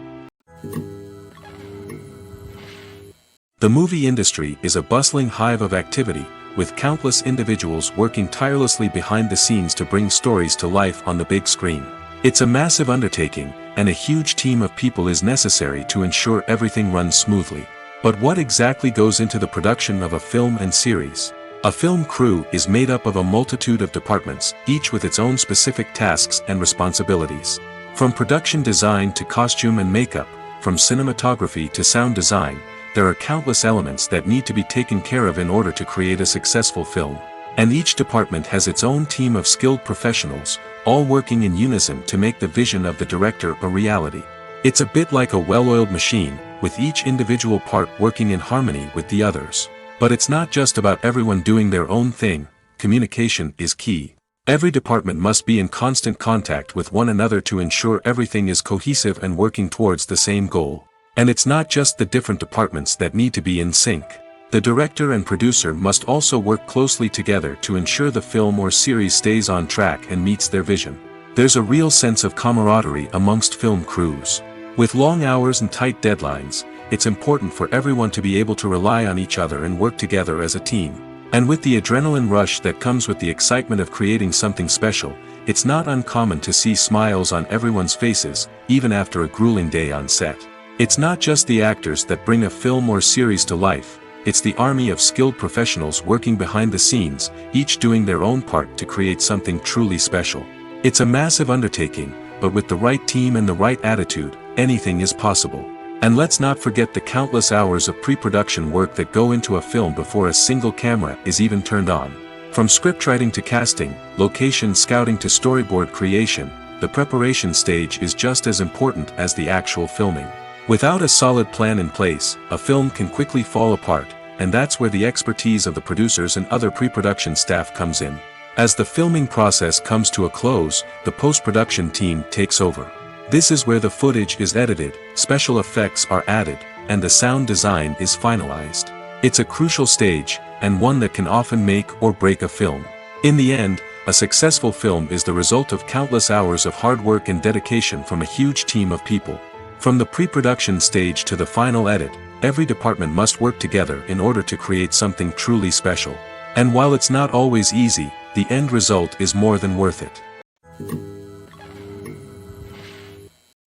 The movie industry is a bustling hive of activity, with countless individuals working tirelessly behind the scenes to bring stories to life on the big screen. It's a massive undertaking, and a huge team of people is necessary to ensure everything runs smoothly. But what exactly goes into the production of a film and series? A film crew is made up of a multitude of departments, each with its own specific tasks and responsibilities. From production design to costume and makeup, from cinematography to sound design, there are countless elements that need to be taken care of in order to create a successful film. And each department has its own team of skilled professionals, all working in unison to make the vision of the director a reality. It's a bit like a well-oiled machine, with each individual part working in harmony with the others. But it's not just about everyone doing their own thing. Communication is key. Every department must be in constant contact with one another to ensure everything is cohesive and working towards the same goal. And it's not just the different departments that need to be in sync. The director and producer must also work closely together to ensure the film or series stays on track and meets their vision. There's a real sense of camaraderie amongst film crews. With long hours and tight deadlines, it's important for everyone to be able to rely on each other and work together as a team. And with the adrenaline rush that comes with the excitement of creating something special, it's not uncommon to see smiles on everyone's faces, even after a grueling day on set. It's not just the actors that bring a film or series to life. It's the army of skilled professionals working behind the scenes, each doing their own part to create something truly special. It's a massive undertaking, but with the right team and the right attitude, anything is possible. And let's not forget the countless hours of pre-production work that go into a film before a single camera is even turned on. From scriptwriting to casting, location scouting to storyboard creation, the preparation stage is just as important as the actual filming. Without a solid plan in place, a film can quickly fall apart, and that's where the expertise of the producers and other pre-production staff comes in. As the filming process comes to a close, the post-production team takes over. This is where the footage is edited, special effects are added, and the sound design is finalized. It's a crucial stage, and one that can often make or break a film. In the end, a successful film is the result of countless hours of hard work and dedication from a huge team of people. From the pre-production stage to the final edit, every department must work together in order to create something truly special. And while it's not always easy, the end result is more than worth it.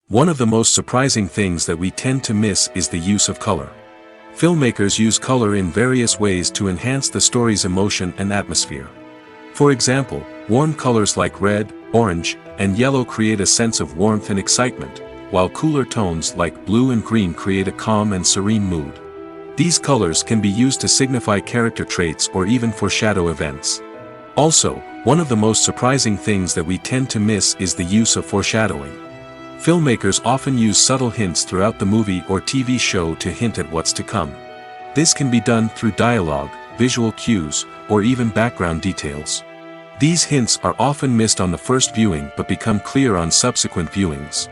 One of the most surprising things that we tend to miss is the use of color. Filmmakers use color in various ways to enhance the story's emotion and atmosphere. For example, warm colors like red, orange, and yellow create a sense of warmth and excitement, while cooler tones like blue and green create a calm and serene mood. These colors can be used to signify character traits or even foreshadow events. Also, one of the most surprising things that we tend to miss is the use of foreshadowing. Filmmakers often use subtle hints throughout the movie or TV show to hint at what's to come. This can be done through dialogue, visual cues, or even background details. These hints are often missed on the first viewing but become clear on subsequent viewings.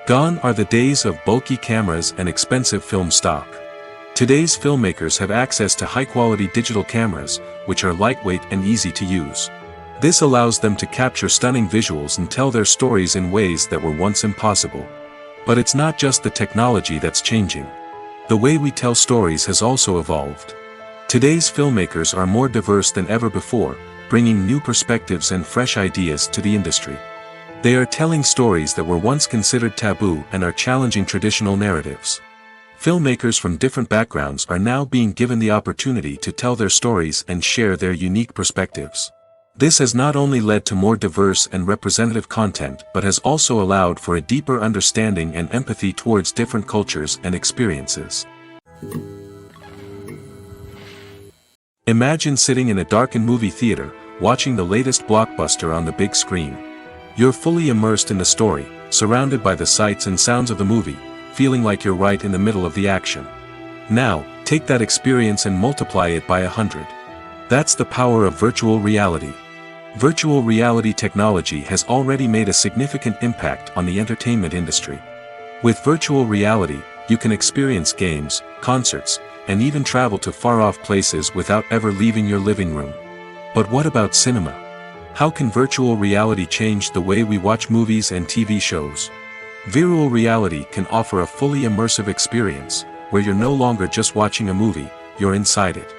Gone are the days of bulky cameras and expensive film stock. Today's filmmakers have access to high-quality digital cameras, which are lightweight and easy to use. This allows them to capture stunning visuals and tell their stories in ways that were once impossible. But it's not just the technology that's changing. The way we tell stories has also evolved. Today's filmmakers are more diverse than ever before, bringing new perspectives and fresh ideas to the industry. They are telling stories that were once considered taboo and are challenging traditional narratives. Filmmakers from different backgrounds are now being given the opportunity to tell their stories and share their unique perspectives. This has not only led to more diverse and representative content but has also allowed for a deeper understanding and empathy towards different cultures and experiences. Imagine sitting in a darkened movie theater, watching the latest blockbuster on the big screen. You're fully immersed in the story, surrounded by the sights and sounds of the movie, feeling like you're right in the middle of the action. Now, take that experience and multiply it by 100. That's the power of virtual reality. Virtual reality technology has already made a significant impact on the entertainment industry. With virtual reality, you can experience games, concerts, and even travel to far-off places without ever leaving your living room. But what about cinema? How can virtual reality change the way we watch movies and TV shows? Virtual reality can offer a fully immersive experience, where you're no longer just watching a movie, you're inside it.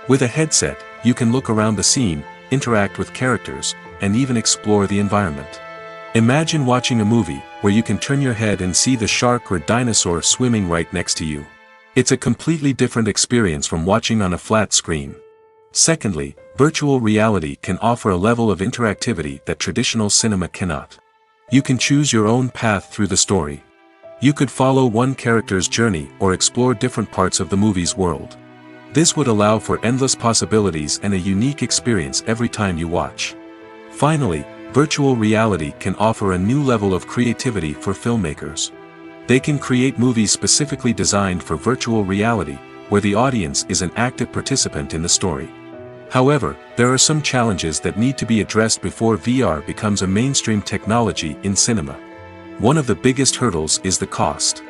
With a headset, you can look around the scene, interact with characters, and even explore the environment. Imagine watching a movie, where you can turn your head and see the shark or dinosaur swimming right next to you. It's a completely different experience from watching on a flat screen. Secondly, virtual reality can offer a level of interactivity that traditional cinema cannot. You can choose your own path through the story. You could follow one character's journey or explore different parts of the movie's world. This would allow for endless possibilities and a unique experience every time you watch. Finally, virtual reality can offer a new level of creativity for filmmakers. They can create movies specifically designed for virtual reality, where the audience is an active participant in the story. However, there are some challenges that need to be addressed before VR becomes a mainstream technology in cinema. One of the biggest hurdles is the cost.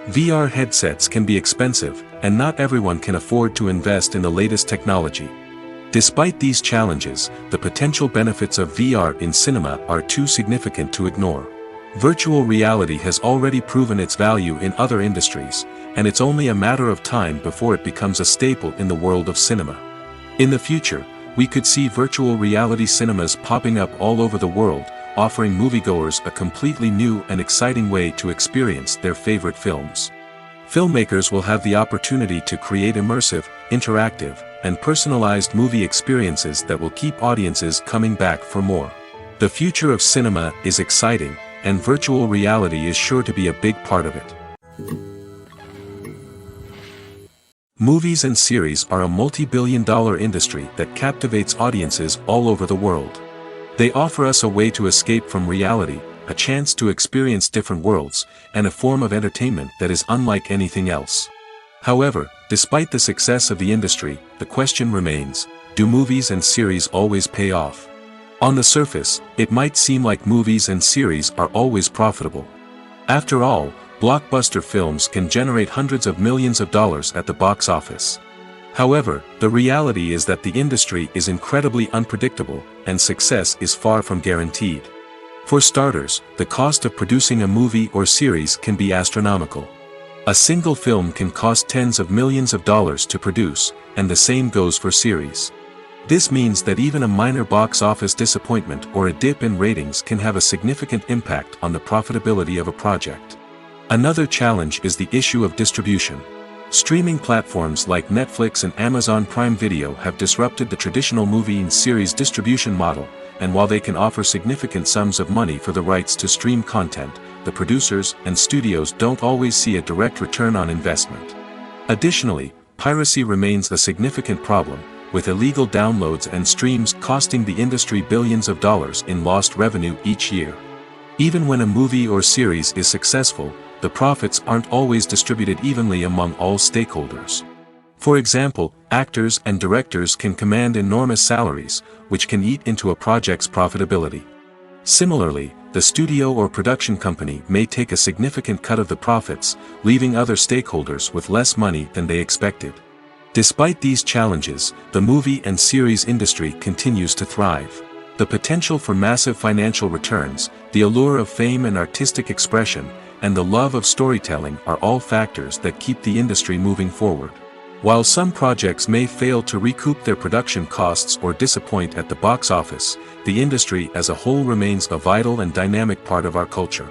VR headsets can be expensive, and not everyone can afford to invest in the latest technology. Despite these challenges, the potential benefits of VR in cinema are too significant to ignore. Virtual reality has already proven its value in other industries, and it's only a matter of time before it becomes a staple in the world of cinema. In the future, we could see virtual reality cinemas popping up all over the world, offering moviegoers a completely new and exciting way to experience their favorite films. Filmmakers will have the opportunity to create immersive, interactive, and personalized movie experiences that will keep audiences coming back for more. The future of cinema is exciting, and virtual reality is sure to be a big part of it. Movies and series are a multi-billion-dollar industry that captivates audiences all over the world. They offer us a way to escape from reality, a chance to experience different worlds, and a form of entertainment that is unlike anything else. However, despite the success of the industry, the question remains, do movies and series always pay off? On the surface, it might seem like movies and series are always profitable. After all, blockbuster films can generate hundreds of millions of dollars at the box office. However, the reality is that the industry is incredibly unpredictable, and success is far from guaranteed. For starters, the cost of producing a movie or series can be astronomical. A single film can cost tens of millions of dollars to produce, and the same goes for series. This means that even a minor box office disappointment or a dip in ratings can have a significant impact on the profitability of a project. Another challenge is the issue of distribution. Streaming platforms like Netflix and Amazon Prime Video have disrupted the traditional movie and series distribution model, and while they can offer significant sums of money for the rights to stream content, the producers and studios don't always see a direct return on investment. Additionally, piracy remains a significant problem, with illegal downloads and streams costing the industry billions of dollars in lost revenue each year. Even when a movie or series is successful, the profits aren't always distributed evenly among all stakeholders. For example, actors and directors can command enormous salaries, which can eat into a project's profitability. Similarly, the studio or production company may take a significant cut of the profits, leaving other stakeholders with less money than they expected. Despite these challenges, the movie and series industry continues to thrive. The potential for massive financial returns, the allure of fame and artistic expression, and the love of storytelling are all factors that keep the industry moving forward. While some projects may fail to recoup their production costs or disappoint at the box office, the industry as a whole remains a vital and dynamic part of our culture.